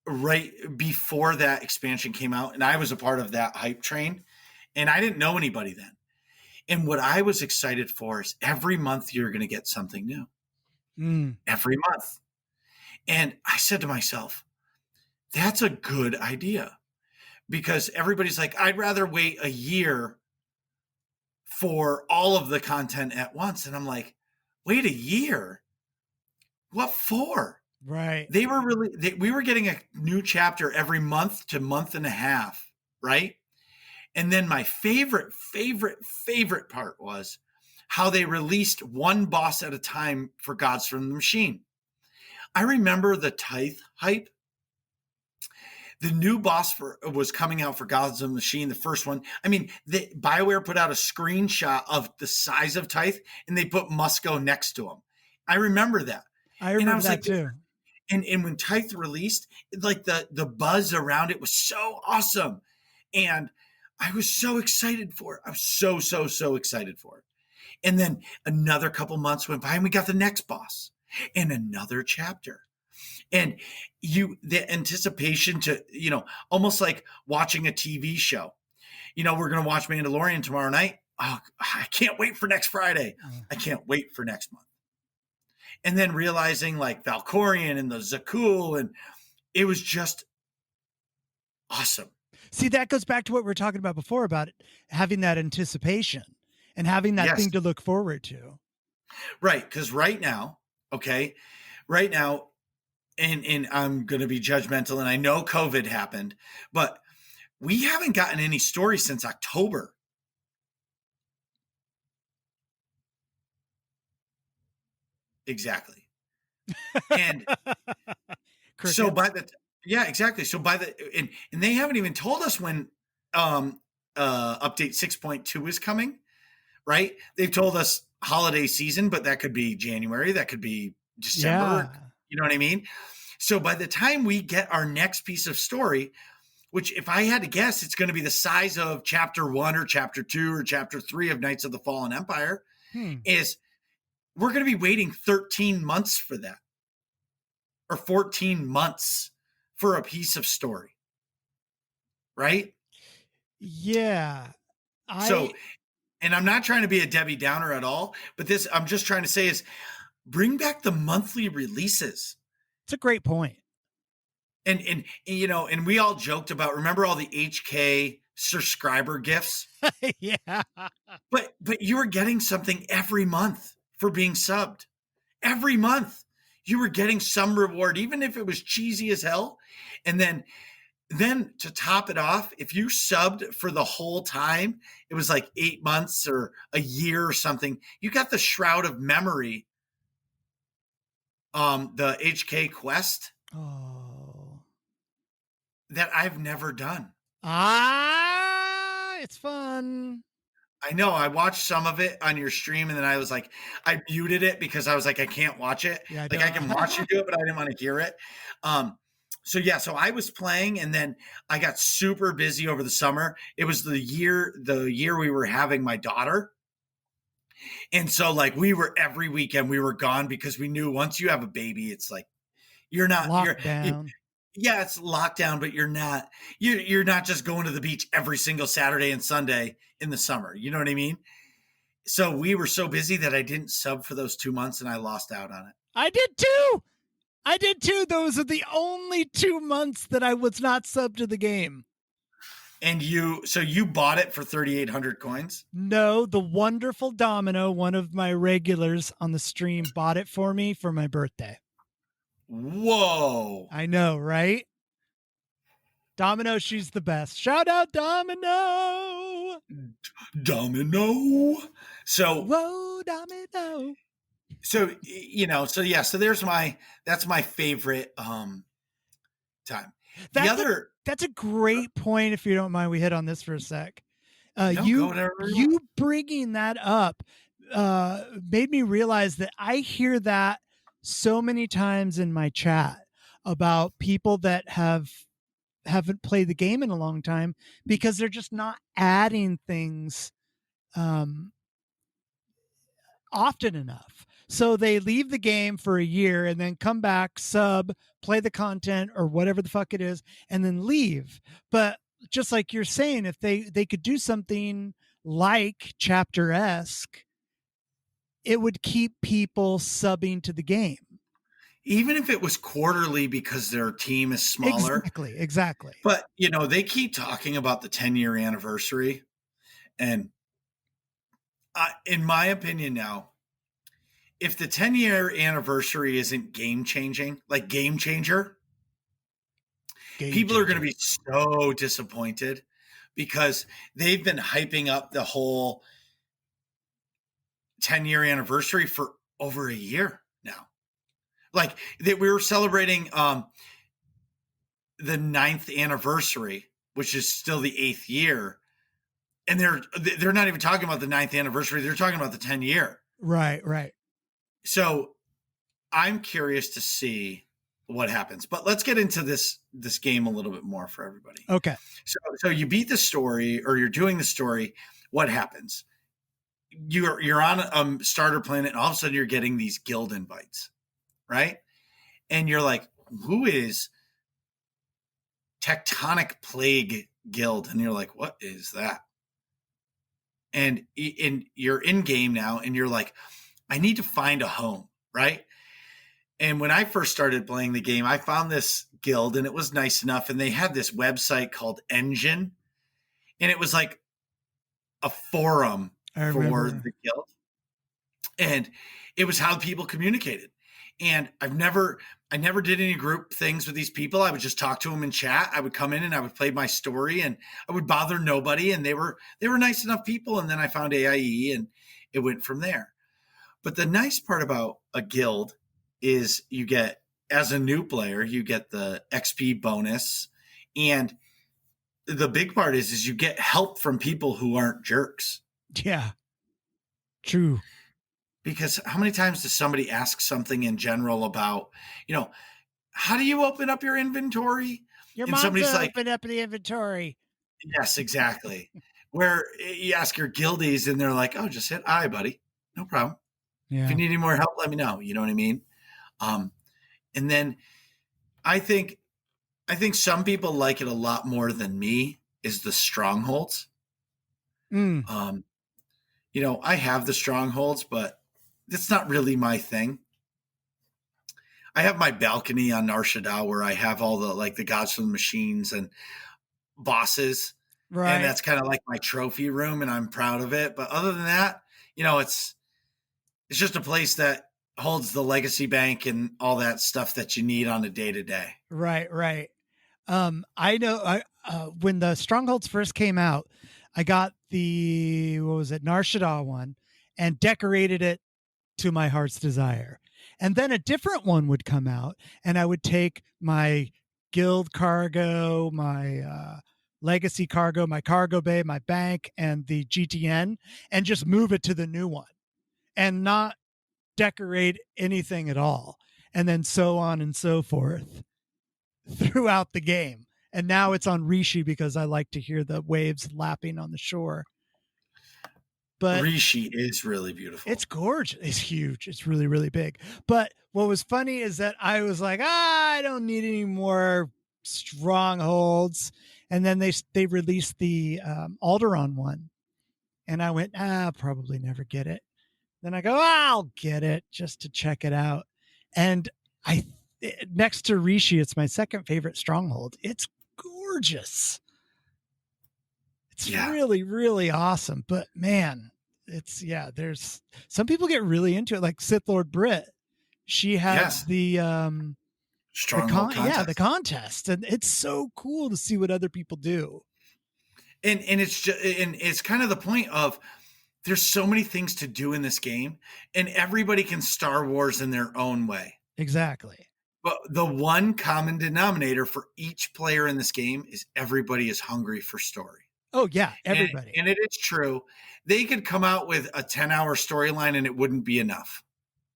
[SPEAKER 2] right before that expansion came out, and I was a part of that hype train, and I didn't know anybody then. And what I was excited for is every month you're going to get something new. Every month. And I said to myself, that's a good idea. Because everybody's like, I'd rather wait a year for all of the content at once. And I'm like, wait a year? What for?
[SPEAKER 3] Right.
[SPEAKER 2] We were getting a new chapter every month to month and a half, right? And then my favorite part was how they released one boss at a time for Gods from the Machine. I remember the Tithe hype. The new boss was coming out for Gods of the Machine, the first one. I mean, BioWare put out a screenshot of the size of Tithe, and they put Musco next to him. I remember that.
[SPEAKER 3] I remember that too.
[SPEAKER 2] And when Tithe released, like the buzz around it was so awesome. And I was so excited for it. I was so excited for it. And then another couple months went by, and we got the next boss and another chapter. And the anticipation to, almost like watching a TV show. We're going to watch Mandalorian tomorrow night. Oh, I can't wait for next Friday. I can't wait for next month. And then realizing like Valkorion and the Zakul, and it was just awesome.
[SPEAKER 3] See, that goes back to what we were talking about before about it, having that anticipation and having that thing to look forward to.
[SPEAKER 2] Right. Because right now, and I'm going to be judgmental, and I know COVID happened, but we haven't gotten any stories since October. Exactly. And So
[SPEAKER 3] Crickets.
[SPEAKER 2] by the yeah, exactly. So by the and they haven't even told us when update 6.2 is coming, right? They've told us holiday season, but that could be January, that could be December,
[SPEAKER 3] Yeah.
[SPEAKER 2] you know what I mean? So by the time we get our next piece of story, which if I had to guess, it's going to be the size of chapter 1 or chapter 2 or chapter 3 of Knights of the Fallen Empire, is we're going to be waiting 13 months for that, or 14 months for a piece of story, right?
[SPEAKER 3] Yeah.
[SPEAKER 2] So, and I'm not trying to be a Debbie Downer at all, but this I'm just trying to say is bring back the monthly releases.
[SPEAKER 3] It's a great point.
[SPEAKER 2] And you know, and we all joked about, remember all the HK subscriber gifts?
[SPEAKER 3] Yeah.
[SPEAKER 2] But you were getting something every month for being subbed. Every month you were getting some reward, even if it was cheesy as hell. And then to top it off, if you subbed for the whole time, it was like 8 months or a year or something, you got the Shroud of Memory, the HK quest
[SPEAKER 3] Oh.
[SPEAKER 2] that I've never done.
[SPEAKER 3] It's fun.
[SPEAKER 2] I know. I watched some of it on your stream, and then I was like, I muted it because I was like, I can't watch it.
[SPEAKER 3] Yeah,
[SPEAKER 2] I can watch you do it, but I didn't want to hear it. So I was playing, and then I got super busy over the summer. It was the year we were having my daughter. And so like we were every weekend we were gone because we knew once you have a baby, it's like you're not
[SPEAKER 3] Lockdown.
[SPEAKER 2] yeah, it's lockdown, but you're not just going to the beach every single Saturday and Sunday in the summer. You know what I mean? So we were so busy that I didn't sub for those 2 months and I lost out on it.
[SPEAKER 3] I did too. Those are the only 2 months that I was not subbed to the game.
[SPEAKER 2] And you bought it for 3,800 coins?
[SPEAKER 3] No, the wonderful Domino, one of my regulars on the stream, bought it for me for my birthday.
[SPEAKER 2] Whoa.
[SPEAKER 3] I know, right? Domino, she's the best. Shout out Domino.
[SPEAKER 2] Domino. So
[SPEAKER 3] whoa, Domino.
[SPEAKER 2] So there's that's my favorite time.
[SPEAKER 3] That's a great point. If you don't mind, we hit on this for a sec. You bringing that up made me realize that I hear that so many times in my chat about people that haven't played the game in a long time because they're just not adding things often enough. So they leave the game for a year and then come back, sub, play the content or whatever the fuck it is, and then leave. But just like you're saying, if they could do something like chapter-esque, it would keep people subbing to the game.
[SPEAKER 2] Even if it was quarterly because their team is smaller.
[SPEAKER 3] Exactly.
[SPEAKER 2] But, they keep talking about the 10-year anniversary. And in my opinion now, if the 10-year anniversary isn't game-changing, like Game Changer, people are going to be so disappointed because they've been hyping up the whole 10-year anniversary for over a year now. Like we were celebrating the 9th anniversary, which is still the 8th year. And they're not even talking about the 9th anniversary. They're talking about the 10-year.
[SPEAKER 3] Right.
[SPEAKER 2] So I'm curious to see what happens. But let's get into this game a little bit more for everybody.
[SPEAKER 3] Okay.
[SPEAKER 2] So you beat the story, or you're doing the story. What happens? You're on a starter planet, and all of a sudden you're getting these guild invites, right? And you're like, who is Tectonic Plague Guild? And you're like, what is that? And you're in game now, and you're like, I need to find a home, right? And when I first started playing the game, I found this guild, and it was nice enough. And they had this website called Engine, and it was like a forum for the guild. And it was how people communicated. And I never did any group things with these people. I would just talk to them in chat. I would come in and I would play my story, and I would bother nobody. And they were nice enough people. And then I found AIE, and it went from there. But the nice part about a guild is you get as a new player, you get the XP bonus, and the big part is you get help from people who aren't jerks.
[SPEAKER 3] Yeah. True.
[SPEAKER 2] Because how many times does somebody ask something in general about, how do you open up your inventory?
[SPEAKER 3] Your
[SPEAKER 2] And
[SPEAKER 3] mom's
[SPEAKER 2] somebody's like,
[SPEAKER 3] open up the inventory.
[SPEAKER 2] yes, exactly. Where you ask your guildies and they're like, oh, just hit I, buddy. No problem.
[SPEAKER 3] Yeah.
[SPEAKER 2] If you need any more help, let me know. You know what I mean? And then I think some people like it a lot more than me is the strongholds.
[SPEAKER 3] Mm.
[SPEAKER 2] I have the strongholds, but it's not really my thing. I have my balcony on Nar Shaddaa where I have all the gods from the machines and bosses.
[SPEAKER 3] Right.
[SPEAKER 2] And that's kind of like my trophy room, and I'm proud of it. But other than that, it's just a place that holds the legacy bank and all that stuff that you need on a day to day.
[SPEAKER 3] Right. I know when the strongholds first came out, I got the Nar Shaddaa one and decorated it to my heart's desire. And then a different one would come out, and I would take my guild cargo, my legacy cargo, my cargo bay, my bank, and the GTN, and just move it to the new one and not decorate anything at all. And then so on and so forth throughout the game. And now it's on Rishi because I like to hear the waves lapping on the shore. But
[SPEAKER 2] Rishi is really beautiful.
[SPEAKER 3] It's gorgeous. It's huge. It's really, really big. But what was funny is that I was like, I don't need any more strongholds. And then they released the Alderaan one. And I went, I'll probably never get it. Then I go, I'll get it just to check it out. And next to Rishi, it's my second favorite stronghold. It's gorgeous. It's really, really awesome. But man, there's some people get really into it, like Sith Lord Brit. She has the
[SPEAKER 2] stronghold contest.
[SPEAKER 3] The contest, and it's so cool to see what other people do.
[SPEAKER 2] And it's kind of the point of there's so many things to do in this game, and everybody can Star Wars in their own way.
[SPEAKER 3] Exactly.
[SPEAKER 2] But the one common denominator for each player in this game is everybody is hungry for story.
[SPEAKER 3] Oh, yeah, everybody.
[SPEAKER 2] And it is true. They could come out with a 10-hour storyline and it wouldn't be enough.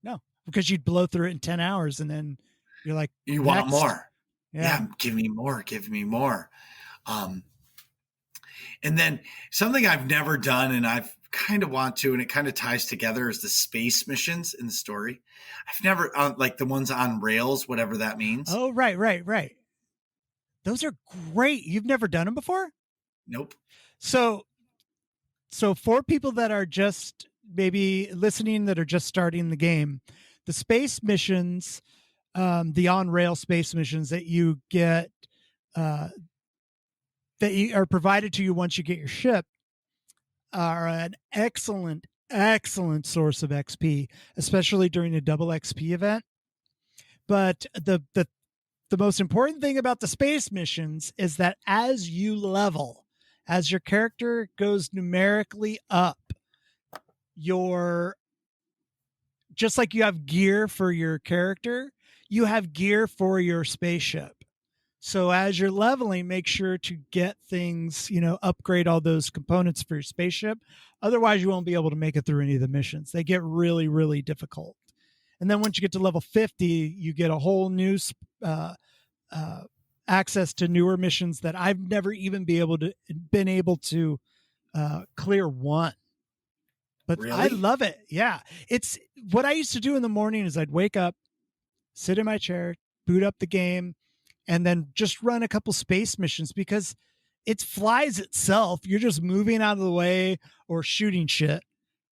[SPEAKER 3] No, because you'd blow through it in 10 hours and then you're like,
[SPEAKER 2] you want more.
[SPEAKER 3] Yeah,
[SPEAKER 2] give me more. Give me more. And then something I've never done and I've kind of want to, and it kind of ties together, is the space missions in the story. I've never, like the ones on rails, whatever that means.
[SPEAKER 3] Oh, right. Those are great. You've never done them before?
[SPEAKER 2] Nope.
[SPEAKER 3] So for people that are just maybe listening that are just starting the game, the space missions, the on-rail space missions that you get, that are provided to you once you get your ship, are an excellent source of XP, especially during a double XP event. But the most important thing about the space missions is that as you level, as your character goes numerically up, just like you have gear for your character, you have gear for your spaceship. So as you're leveling, make sure to get things, upgrade all those components for your spaceship. Otherwise, you won't be able to make it through any of the missions. They get really, really difficult. And then once you get to level 50, you get a whole new access to newer missions that I've never even been able to clear one. But
[SPEAKER 2] really?
[SPEAKER 3] I love it. Yeah. It's what I used to do in the morning is I'd wake up, sit in my chair, boot up the game, and then just run a couple space missions because it flies itself. You're just moving out of the way or shooting shit.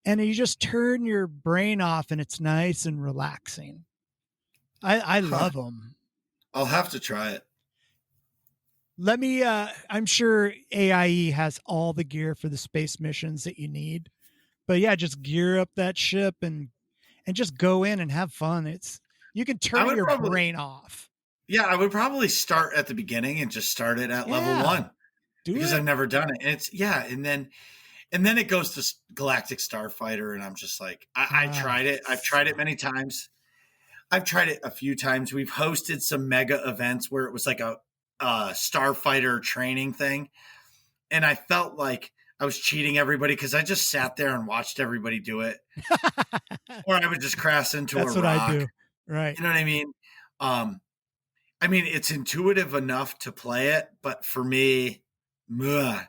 [SPEAKER 3] And you just turn your brain off and it's nice and relaxing. I love them.
[SPEAKER 2] I'll have to try it.
[SPEAKER 3] I'm sure AIE has all the gear for the space missions that you need. But yeah, just gear up that ship and just go in and have fun. You can turn your brain off.
[SPEAKER 2] Yeah, I would probably start at the beginning and just start it at level 1. Because I've never done it. And and then it goes to Galactic Starfighter and I'm just like, I tried it. I've tried it many times. I've tried it a few times. We've hosted some mega events where it was like a starfighter training thing, and I felt like I was cheating everybody because I just sat there and watched everybody do it, or I would just crash into
[SPEAKER 3] That's
[SPEAKER 2] a
[SPEAKER 3] what
[SPEAKER 2] rock.
[SPEAKER 3] I do. Right.
[SPEAKER 2] You know what I mean? I mean, it's intuitive enough to play it, but for me, meh.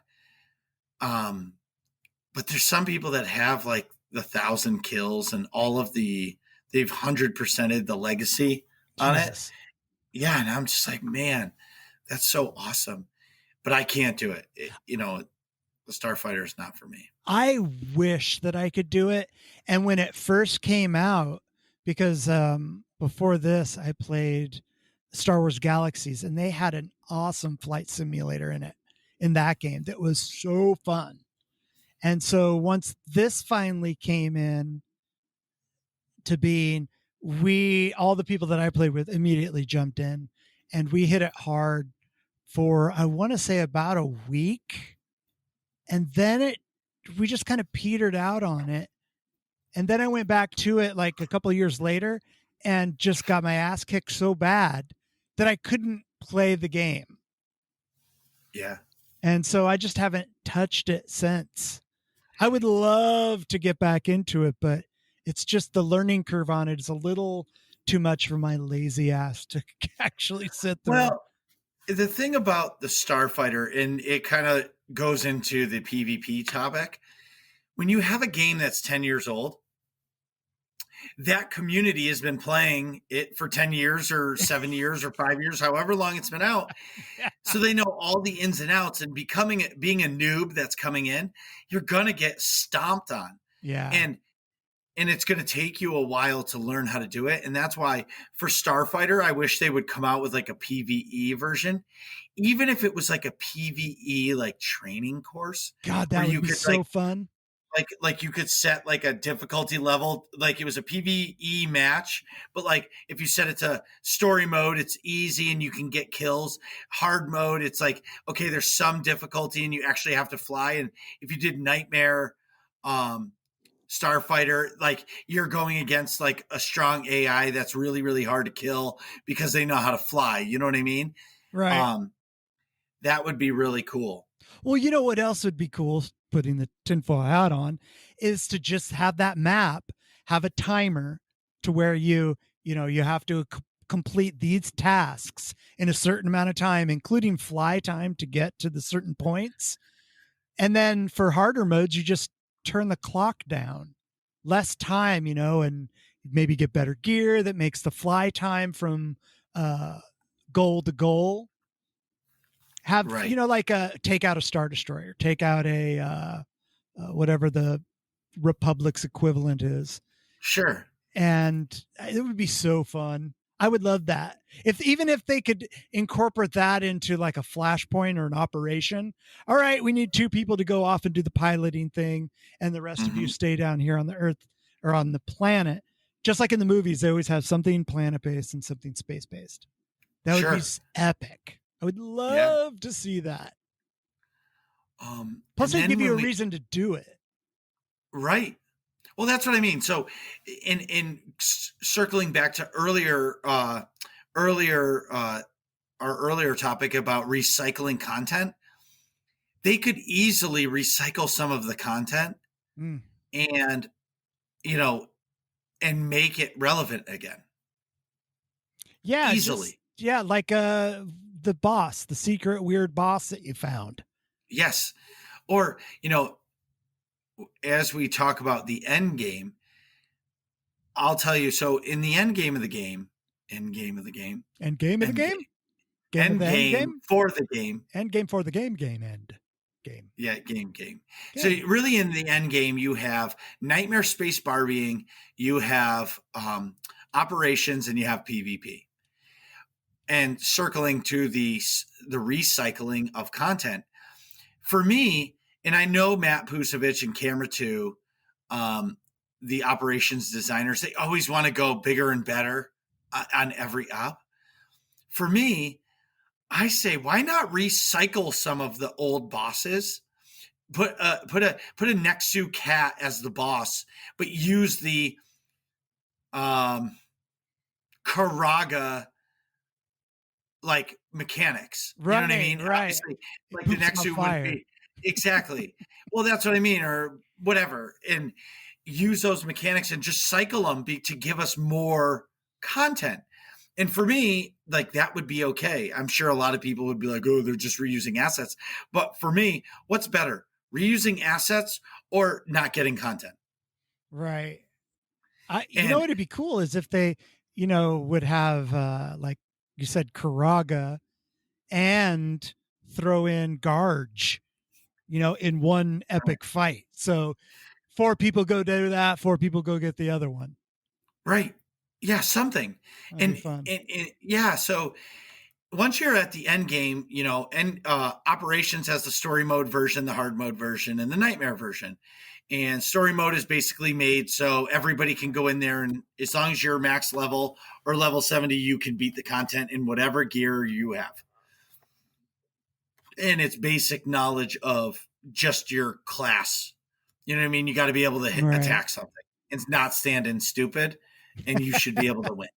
[SPEAKER 2] But there's some people that have like the 1,000 kills and all of they've 100%ed the legacy on it.
[SPEAKER 3] Jesus.
[SPEAKER 2] Yeah, and I'm just like, man, that's so awesome. But I can't do it. The Starfighter is not for me.
[SPEAKER 3] I wish that I could do it. And when it first came out, because before this, I played Star Wars Galaxies, and they had an awesome flight simulator in that game that was so fun. And so once this finally came in to being, all the people that I played with immediately jumped in, and we hit it hard for, I want to say, about a week. And then we just kind of petered out on it. And then I went back to it like a couple of years later and just got my ass kicked so bad that I couldn't play the game.
[SPEAKER 2] Yeah.
[SPEAKER 3] And so I just haven't touched it since. I would love to get back into it, but it's just the learning curve on it is a little too much for my lazy ass to actually sit there.
[SPEAKER 2] Well, the thing about the Starfighter, and it kind of goes into the PvP topic, when you have a game that's 10 years old, that community has been playing it for 10 years or 7 years or 5 years, however long it's been out.
[SPEAKER 3] Yeah.
[SPEAKER 2] So they know all the ins and outs, and being a noob that's coming in, you're going to get stomped on.
[SPEAKER 3] Yeah.
[SPEAKER 2] And it's going to take you a while to learn how to do it. And that's why for Starfighter, I wish they would come out with like a PvE version, even if it was like a PvE like training course.
[SPEAKER 3] God, that would be so fun.
[SPEAKER 2] Like you could set like a difficulty level, like it was a PvE match, but like if you set it to story mode, it's easy and you can get kills. Hard mode, it's like, okay, there's some difficulty and you actually have to fly. And if you did Nightmare, Starfighter, like you're going against like a strong AI that's really, really hard to kill because they know how to fly. You know what I mean?
[SPEAKER 3] Right.
[SPEAKER 2] That would be really cool.
[SPEAKER 3] Well, you know what else would be cool, putting the tinfoil hat on, is to just have that map have a timer to where you have to complete these tasks in a certain amount of time, including fly time to get to the certain points. And then for harder modes, you just turn the clock down, less time, and maybe get better gear that makes the fly time from goal to goal. Have,
[SPEAKER 2] right.
[SPEAKER 3] Like take out a Star Destroyer, take out a whatever the Republic's equivalent is.
[SPEAKER 2] Sure.
[SPEAKER 3] And it would be so fun. I would love that. Even if they could incorporate that into like a flashpoint or an operation. All right, we need 2 people to go off and do the piloting thing, and the rest of you stay down here on the Earth or on the planet. Just like in the movies, they always have something planet-based and something space-based. That would be epic. I would love to see that. Plus, they give you a reason to do it. Right.
[SPEAKER 2] Well, that's what I mean. So, in circling back to our earlier topic about recycling content, they could easily recycle some of the content and make it relevant again.
[SPEAKER 3] Yeah,
[SPEAKER 2] easily.
[SPEAKER 3] Like the boss, the secret weird boss that you found.
[SPEAKER 2] Yes. Or, as we talk about the end game, I'll tell you, so in the end game for the game. End game. Yeah, game. So really in the end game, you have Nightmare Space Barbieing, you have operations, and you have PvP. And circling to the recycling of content. For me, and I know Matt Pusevich and Camera 2, the operations designers, they always want to go bigger and better on every op. For me, I say, why not recycle some of the old bosses? Put a Nexu cat as the boss, but use the Karaga like mechanics. You know what I mean?
[SPEAKER 3] Right.
[SPEAKER 2] Obviously,
[SPEAKER 3] It
[SPEAKER 2] like the
[SPEAKER 3] poops
[SPEAKER 2] next
[SPEAKER 3] on
[SPEAKER 2] suit would
[SPEAKER 3] fire.
[SPEAKER 2] be exactly. Well, that's what I mean, or whatever, and use those mechanics and just cycle them to give us more content. And for me, like that would be okay. I'm sure a lot of people would be like, "Oh, they're just reusing assets." But for me, what's better, reusing assets or not getting content?
[SPEAKER 3] Right. You know
[SPEAKER 2] And
[SPEAKER 3] what'd be cool is if they, would have like you said, Karaga and throw in Garge, in one epic fight. So 4 people go do that, 4 people go get the other one.
[SPEAKER 2] right, yeah, something,
[SPEAKER 3] That'd be
[SPEAKER 2] and
[SPEAKER 3] fun.
[SPEAKER 2] yeah. So once you're at the end game, and operations has the story mode version, the hard mode version, and the nightmare version. And story mode is basically made so everybody can go in there, and as long as you're max level or level 70, you can beat the content in whatever gear you have. And it's basic knowledge of just your class. You know what I mean? You got to be able to
[SPEAKER 3] Right.
[SPEAKER 2] attack something and not stand in stupid, and you should be able to win.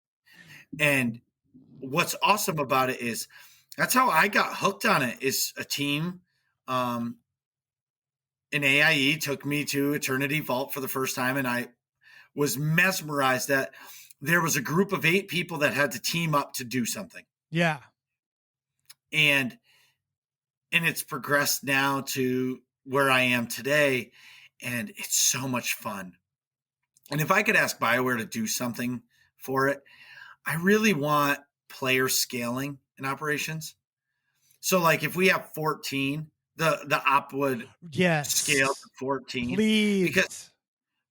[SPEAKER 2] And what's awesome about it is that's how I got hooked on it. Is a team in AIE took me to Eternity Vault for the first time, and I was mesmerized that there was a group of 8 people that had to team up to do something.
[SPEAKER 3] Yeah.
[SPEAKER 2] And it's progressed now to where I am today, and it's so much fun. And if I could ask BioWare to do something for it, I really want player scaling in operations. So like if we have 14, the op would scale to 14.
[SPEAKER 3] Please.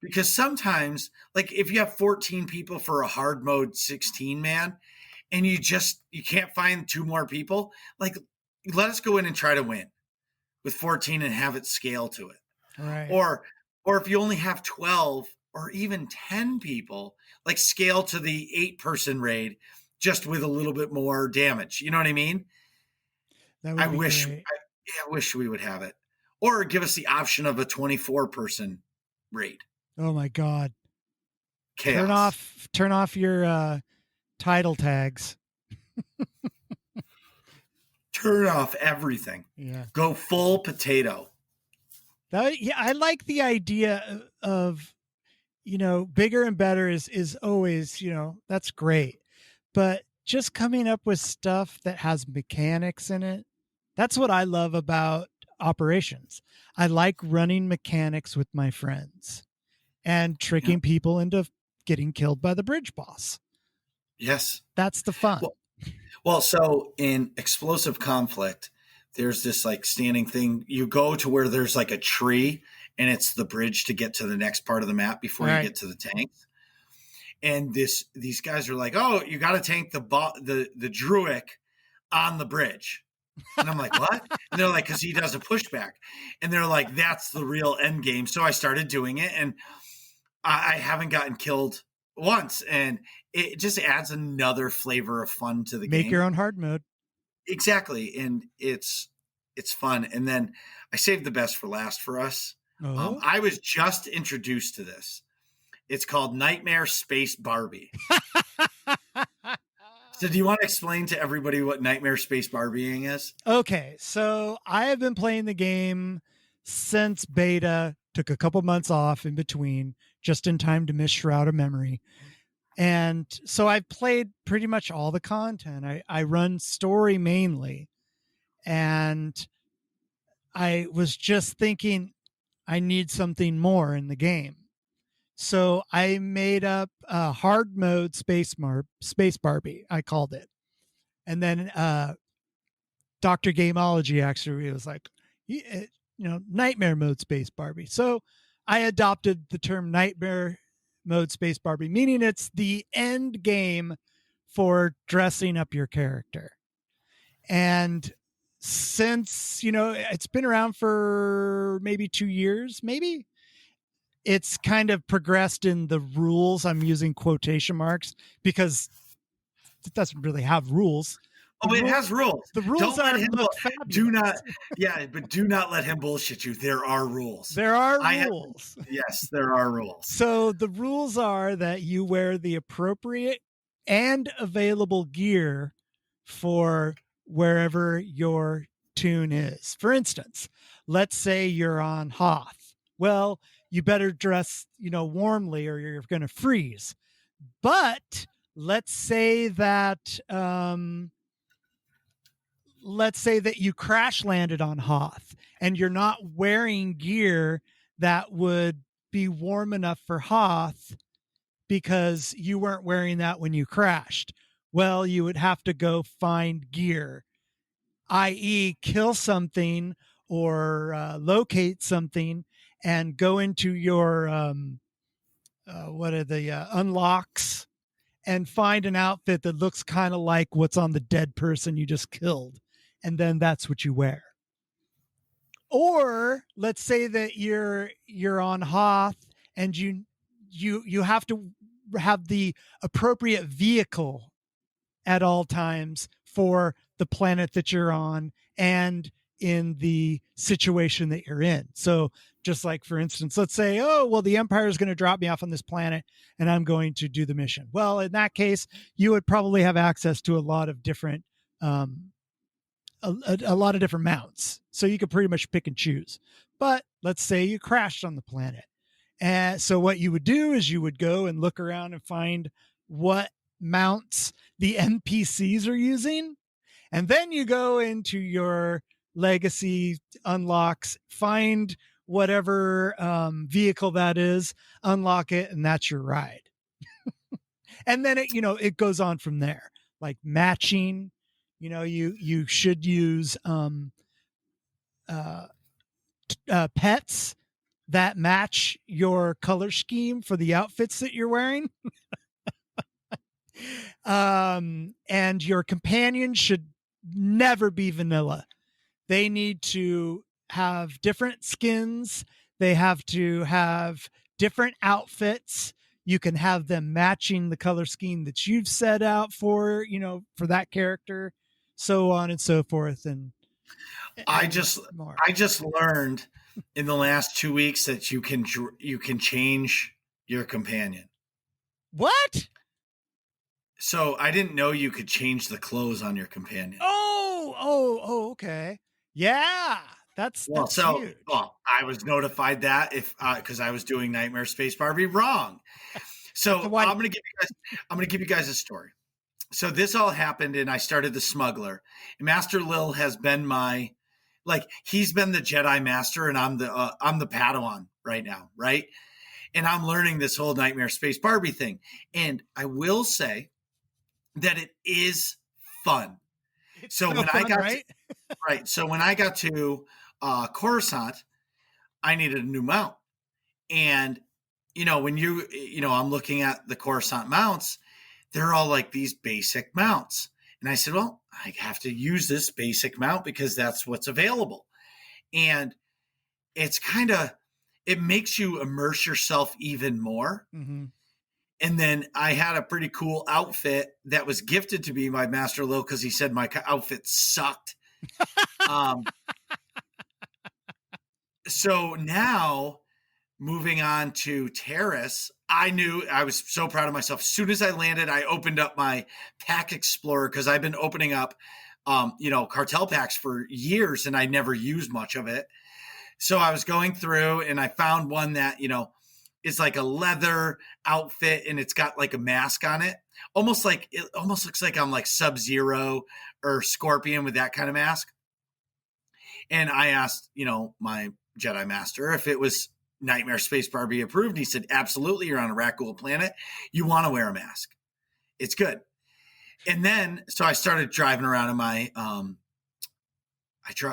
[SPEAKER 2] Because sometimes, like if you have 14 people for a hard mode 16 man, and you can't find 2 more people, like let us go in and try to win with 14 and have it scale to it.
[SPEAKER 3] Right.
[SPEAKER 2] Or if you only have 12 or even 10 people, like scale to the 8-person raid just with a little bit more damage. You know what I mean?
[SPEAKER 3] That would be
[SPEAKER 2] wish
[SPEAKER 3] great.
[SPEAKER 2] I wish we would have it. Or give us the option of a 24-person raid.
[SPEAKER 3] Oh my God.
[SPEAKER 2] Chaos.
[SPEAKER 3] Turn off your title tags.
[SPEAKER 2] Turn off everything.
[SPEAKER 3] Yeah.
[SPEAKER 2] Go full potato.
[SPEAKER 3] I like the idea of, bigger and better is always, that's great. But just coming up with stuff that has mechanics in it, that's what I love about operations. I like running mechanics with my friends and tricking people into getting killed by the bridge boss.
[SPEAKER 2] Yes.
[SPEAKER 3] That's the fun.
[SPEAKER 2] Well, so in explosive conflict, there's this like standing thing. You go to where there's like a tree, and it's the bridge to get to the next part of the map before you get to the tanks. And these guys are like, "Oh, you got to tank the Druid on the bridge." And I'm like, "What?" And they're like, "Because he does a pushback." And they're like, "That's the real end game." So I started doing it, and I haven't gotten killed once, and it just adds another flavor of fun to the game.
[SPEAKER 3] Make your own hard mode.
[SPEAKER 2] Exactly, and it's fun. And then I saved the best for last for us.
[SPEAKER 3] Oh.
[SPEAKER 2] I was just introduced to this. It's called Nightmare Space Barbie. So do you want to explain to everybody what Nightmare Space Barbieing is?
[SPEAKER 3] Okay, so I have been playing the game since beta, took a couple months off in between, just in time to miss Shroud of Memory. And so I've played pretty much all the content. I run story mainly. And I was just thinking I need something more in the game. So I made up a hard mode Space Barbie, I called it. And then Dr. Gameology actually was like, nightmare mode Space Barbie. So I adopted the term nightmare mode Space Barbie, meaning it's the end game for dressing up your character. And since, it's been around for maybe 2 years, maybe, it's kind of progressed in the rules. I'm using quotation marks because it doesn't really have rules.
[SPEAKER 2] It has rules.
[SPEAKER 3] The rules
[SPEAKER 2] Don't
[SPEAKER 3] are
[SPEAKER 2] let him
[SPEAKER 3] do not.
[SPEAKER 2] But do not let him bullshit you. There are rules.
[SPEAKER 3] There are rules.
[SPEAKER 2] Yes, there are rules.
[SPEAKER 3] So the rules are that you wear the appropriate and available gear for wherever your tune is. For instance, let's say you're on Hoth. Well, you better dress, warmly or you're going to freeze. But let's say that you crash landed on Hoth and you're not wearing gear that would be warm enough for Hoth because you weren't wearing that when you crashed. Well, you would have to go find gear, i.e., kill something or locate something and go into your unlocks and find an outfit that looks kind of like what's on the dead person you just killed, and then that's what you wear. Or let's say that you're on Hoth and you have to have the appropriate vehicle at all times for the planet that you're on and in the situation that you're in. So just like, for instance, let's say, oh, well, the Empire is going to drop me off on this planet and I'm going to do the mission. Well, in that case, you would probably have access to a lot of different a lot of different mounts. So you could pretty much pick and choose. But let's say you crashed on the planet. And so what you would do is you would go and look around and find what mounts the NPCs are using. And then you go into your legacy unlocks, find whatever vehicle that is, unlock it, and that's your ride. And then it goes on from there, like matching. You should use pets that match your color scheme for the outfits that you're wearing. And your companions should never be vanilla. They need to have different skins. They have to have different outfits. You can have them matching the color scheme that you've set out for that character, so on and so forth. And
[SPEAKER 2] I just learned in the last 2 weeks that you can change your companion.
[SPEAKER 3] What?
[SPEAKER 2] So I didn't know you could change the clothes on your companion.
[SPEAKER 3] Oh, okay. Yeah, that's huge.
[SPEAKER 2] Well, I was notified that because I was doing Nightmare Space Barbie wrong. So I'm going to give you guys a story. So this all happened, and I started the Smuggler. And Master Lil has been he's been the Jedi Master, and I'm the Padawan right now, right? And I'm learning this whole Nightmare Space Barbie thing. And I will say that it is fun. So when I got to Coruscant, I needed a new mount. And when I'm looking at the Coruscant mounts, they're all like these basic mounts. And I said, well, I have to use this basic mount because that's what's available. And it's it makes you immerse yourself even more.
[SPEAKER 3] Mm-hmm.
[SPEAKER 2] And then I had a pretty cool outfit that was gifted to me by Master Lil because he said my outfit sucked. So now moving on to Terrace, I was so proud of myself. As soon as I landed, I opened up my Pack Explorer because I've been opening up, cartel packs for years and I never used much of it. So I was going through and I found one that, it's like a leather outfit and it's got like a mask on it. It almost looks like I'm like Sub-Zero or Scorpion with that kind of mask. And I asked, my Jedi Master if it was Nightmare Space Barbie approved. He said, absolutely. You're on a Rakghoul planet. You want to wear a mask. It's good. And then, so I started driving around in my,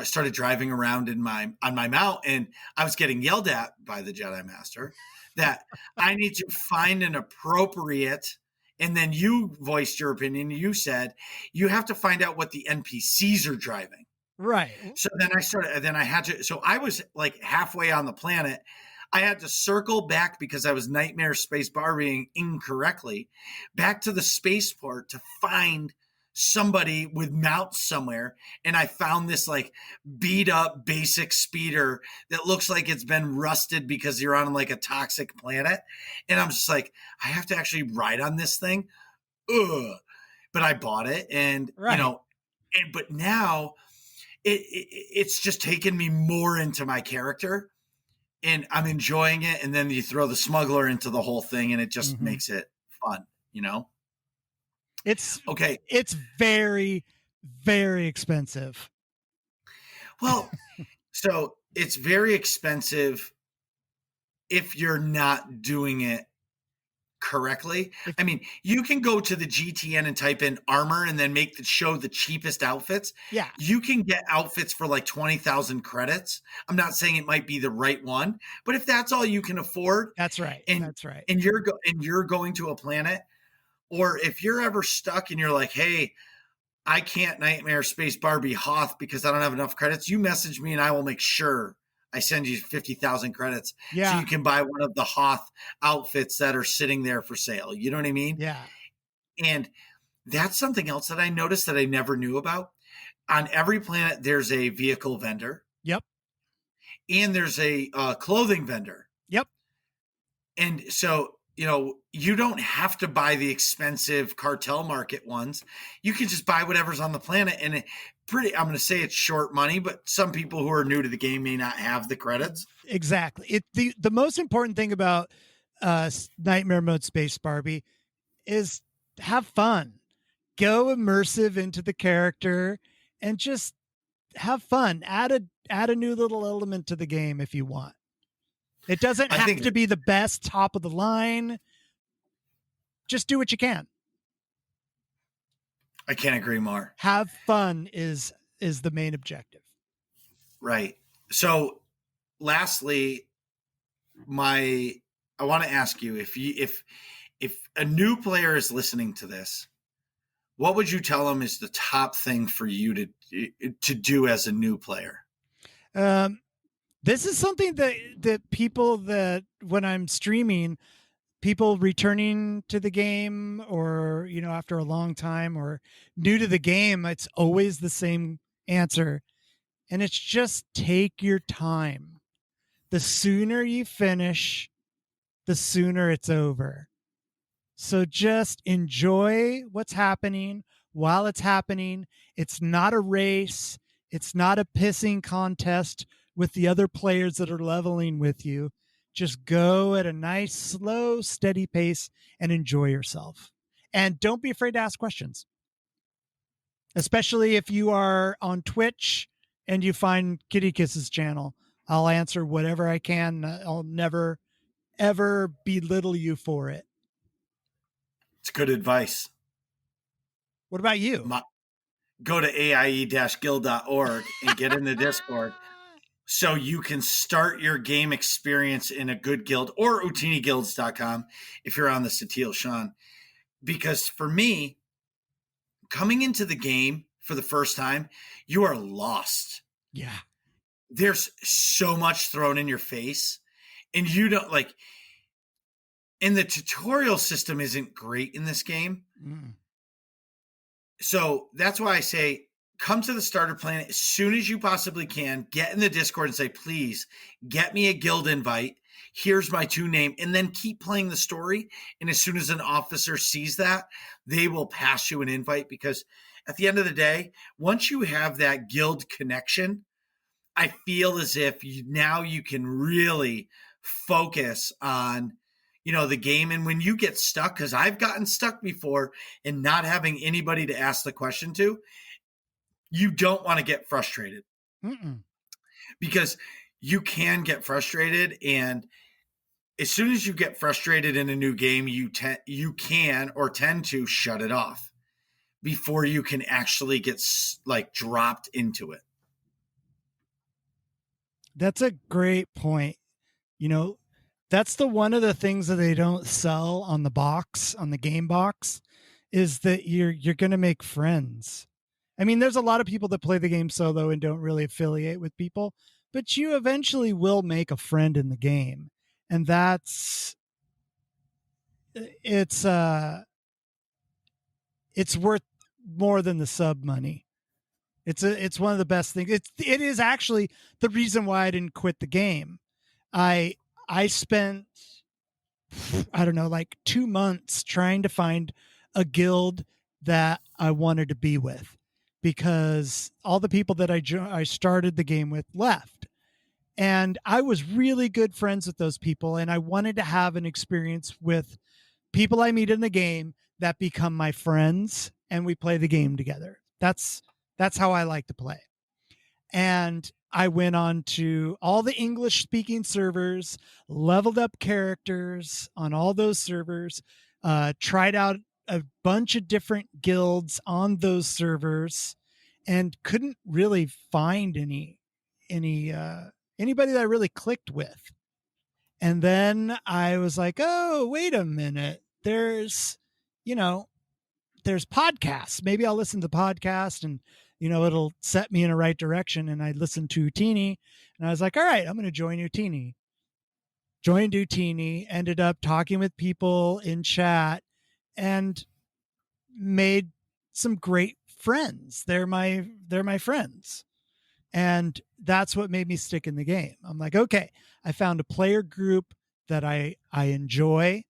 [SPEAKER 2] started driving around on my mount, and I was getting yelled at by the Jedi Master that I need to find an appropriate, and then you voiced your opinion. You said you have to find out what the NPCs are driving.
[SPEAKER 3] Right.
[SPEAKER 2] So then I was like halfway on the planet. I had to circle back because I was Nightmare Space Barbieing incorrectly back to the spaceport to find somebody with mounts somewhere. And I found this like beat up basic speeder that looks like it's been rusted because you're on like a toxic planet. And I'm just like, I have to actually ride on this thing. ugh, but I bought it, and
[SPEAKER 3] Right.
[SPEAKER 2] but now it's just taken me more into my character, and I'm enjoying it. And then you throw the smuggler into the whole thing, and it just
[SPEAKER 3] Mhm.
[SPEAKER 2] makes it fun,
[SPEAKER 3] It's
[SPEAKER 2] Okay,
[SPEAKER 3] it's very, very expensive.
[SPEAKER 2] well, so it's very expensive if you're not doing it correctly.
[SPEAKER 3] If
[SPEAKER 2] I mean, you can go to the GTN and type in armor and then show the cheapest outfits.
[SPEAKER 3] yeah,
[SPEAKER 2] You can get outfits for like 20,000 credits. I'm not saying it might be the right one, but if that's all you can afford,
[SPEAKER 3] that's right.
[SPEAKER 2] and
[SPEAKER 3] That's right.
[SPEAKER 2] you're going to a planet, or if you're ever stuck and you're like, "Hey, I can't Nightmare Space Barbie Hoth because I don't have enough credits," you message me and I will make sure I send you 50,000 credits so
[SPEAKER 3] Yeah.
[SPEAKER 2] you can buy one of the Hoth outfits that are sitting there for sale. You know what I mean?
[SPEAKER 3] Yeah.
[SPEAKER 2] And that's something else that I noticed that I never knew about. On every planet, there's a vehicle vendor
[SPEAKER 3] Yep.
[SPEAKER 2] and there's a clothing vendor.
[SPEAKER 3] Yep.
[SPEAKER 2] And so, you don't have to buy the expensive cartel market ones. You can just buy whatever's on the planet. And I'm going to say it's short money, but some people who are new to the game may not have the credits.
[SPEAKER 3] Exactly. The most important thing about Nightmare Mode Space Barbie is have fun. Go immersive into the character and just have fun. Add a new little element to the game if you want. It doesn't
[SPEAKER 2] I
[SPEAKER 3] have
[SPEAKER 2] think
[SPEAKER 3] to be the best top of the line. Just do what you can.
[SPEAKER 2] I can't agree more.
[SPEAKER 3] Have fun is the main objective.
[SPEAKER 2] Right. So, lastly, I want to ask you if a new player is listening to this, what would you tell them is the top thing for you to do as a new player?
[SPEAKER 3] This is something that people that when I'm streaming, people returning to the game or after a long time or new to the game, it's always the same answer, and it's just take your time. The sooner you finish, the sooner it's over. So just enjoy what's happening while it's happening. It's not a race. It's not a pissing contest with the other players that are leveling with you. Just go at a nice, slow, steady pace and enjoy yourself. And don't be afraid to ask questions, especially if you are on Twitch and you find Kitty Kiss's channel. I'll answer whatever I can. I'll never, ever belittle you for it.
[SPEAKER 2] It's good advice.
[SPEAKER 3] What about you?
[SPEAKER 2] Go to aie-guild.org and get in the Discord so you can start your game experience in a good guild, or utiniguilds.com if you're on the Satil Sean. Because for me, coming into the game for the first time, you are lost.
[SPEAKER 3] Yeah.
[SPEAKER 2] There's so much thrown in your face, and you don't and the tutorial system isn't great in this game.
[SPEAKER 3] Mm.
[SPEAKER 2] So that's why I say come to the starter planet as soon as you possibly can. Get in the Discord and say, please get me a guild invite. Here's my 2 name, and then keep playing the story. And as soon as an officer sees that, they will pass you an invite, because at the end of the day, once you have that guild connection, I feel as if now you can really focus on the game. And when you get stuck, because I've gotten stuck before and not having anybody to ask the question to, you don't want to get frustrated.
[SPEAKER 3] Mm-mm.
[SPEAKER 2] Because you can get frustrated, and as soon as you get frustrated in a new game, you can or tend to shut it off before you can actually get dropped into it.
[SPEAKER 3] That's a great point. That's one of the things that they don't sell on the box, on the game box, is that you're going to make friends. I mean, there's a lot of people that play the game solo and don't really affiliate with people, but you eventually will make a friend in the game. And it's worth more than the sub money. It's one of the best things. It is actually the reason why I didn't quit the game. I spent, I don't know, like 2 months trying to find a guild that I wanted to be with, because all the people that I started the game with left. And I was really good friends with those people, and I wanted to have an experience with people I meet in the game that become my friends, and we play the game together. That's how I like to play. And I went on to all the English speaking servers, leveled up characters on all those servers, tried out a bunch of different guilds on those servers, and couldn't really find anybody that I really clicked with. And then I was like, oh, wait a minute. There's podcasts. Maybe I'll listen to the podcast and, it'll set me in the right direction. And I listened to Utini, and I was like, all right, I'm going to join Utini. Joined Utini, ended up talking with people in chat, and made some great friends. They're my friends. And that's what made me stick in the game. I'm like, okay, I found a player group that I enjoy,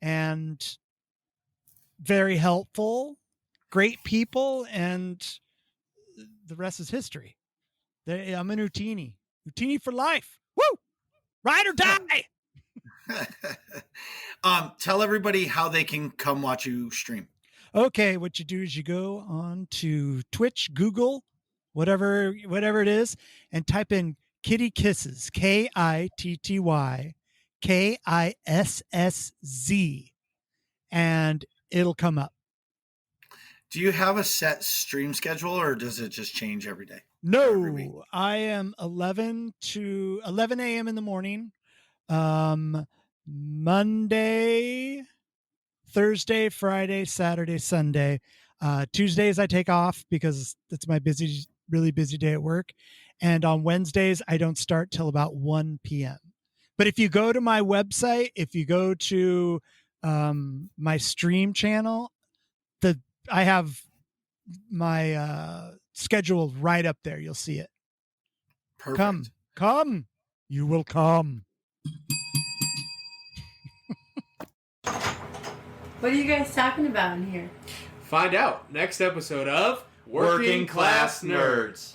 [SPEAKER 3] and very helpful, great people, and the rest is history. I'm an Utini for life. Woo! Ride or die.
[SPEAKER 2] Tell everybody how they can come watch you stream.
[SPEAKER 3] Okay, what you do is you go on to Twitch, Google, whatever it is, and type in Kitty Kisses, KITTY KISSZ, and it'll come up.
[SPEAKER 2] Do you have a set stream schedule, or does it just change every day?
[SPEAKER 3] No, I am 11 a.m. in the morning, Monday, Thursday, Friday, Saturday, Sunday. Tuesdays I take off because it's my really busy day at work. And on Wednesdays, I don't start till about 1 p.m. But if you go to my website, if you go to my stream channel, I have my schedule right up there. You'll see it.
[SPEAKER 2] Perfect.
[SPEAKER 3] Come, you will come.
[SPEAKER 5] What are you guys talking about in here?
[SPEAKER 6] Find out next episode of Working Class Nerds.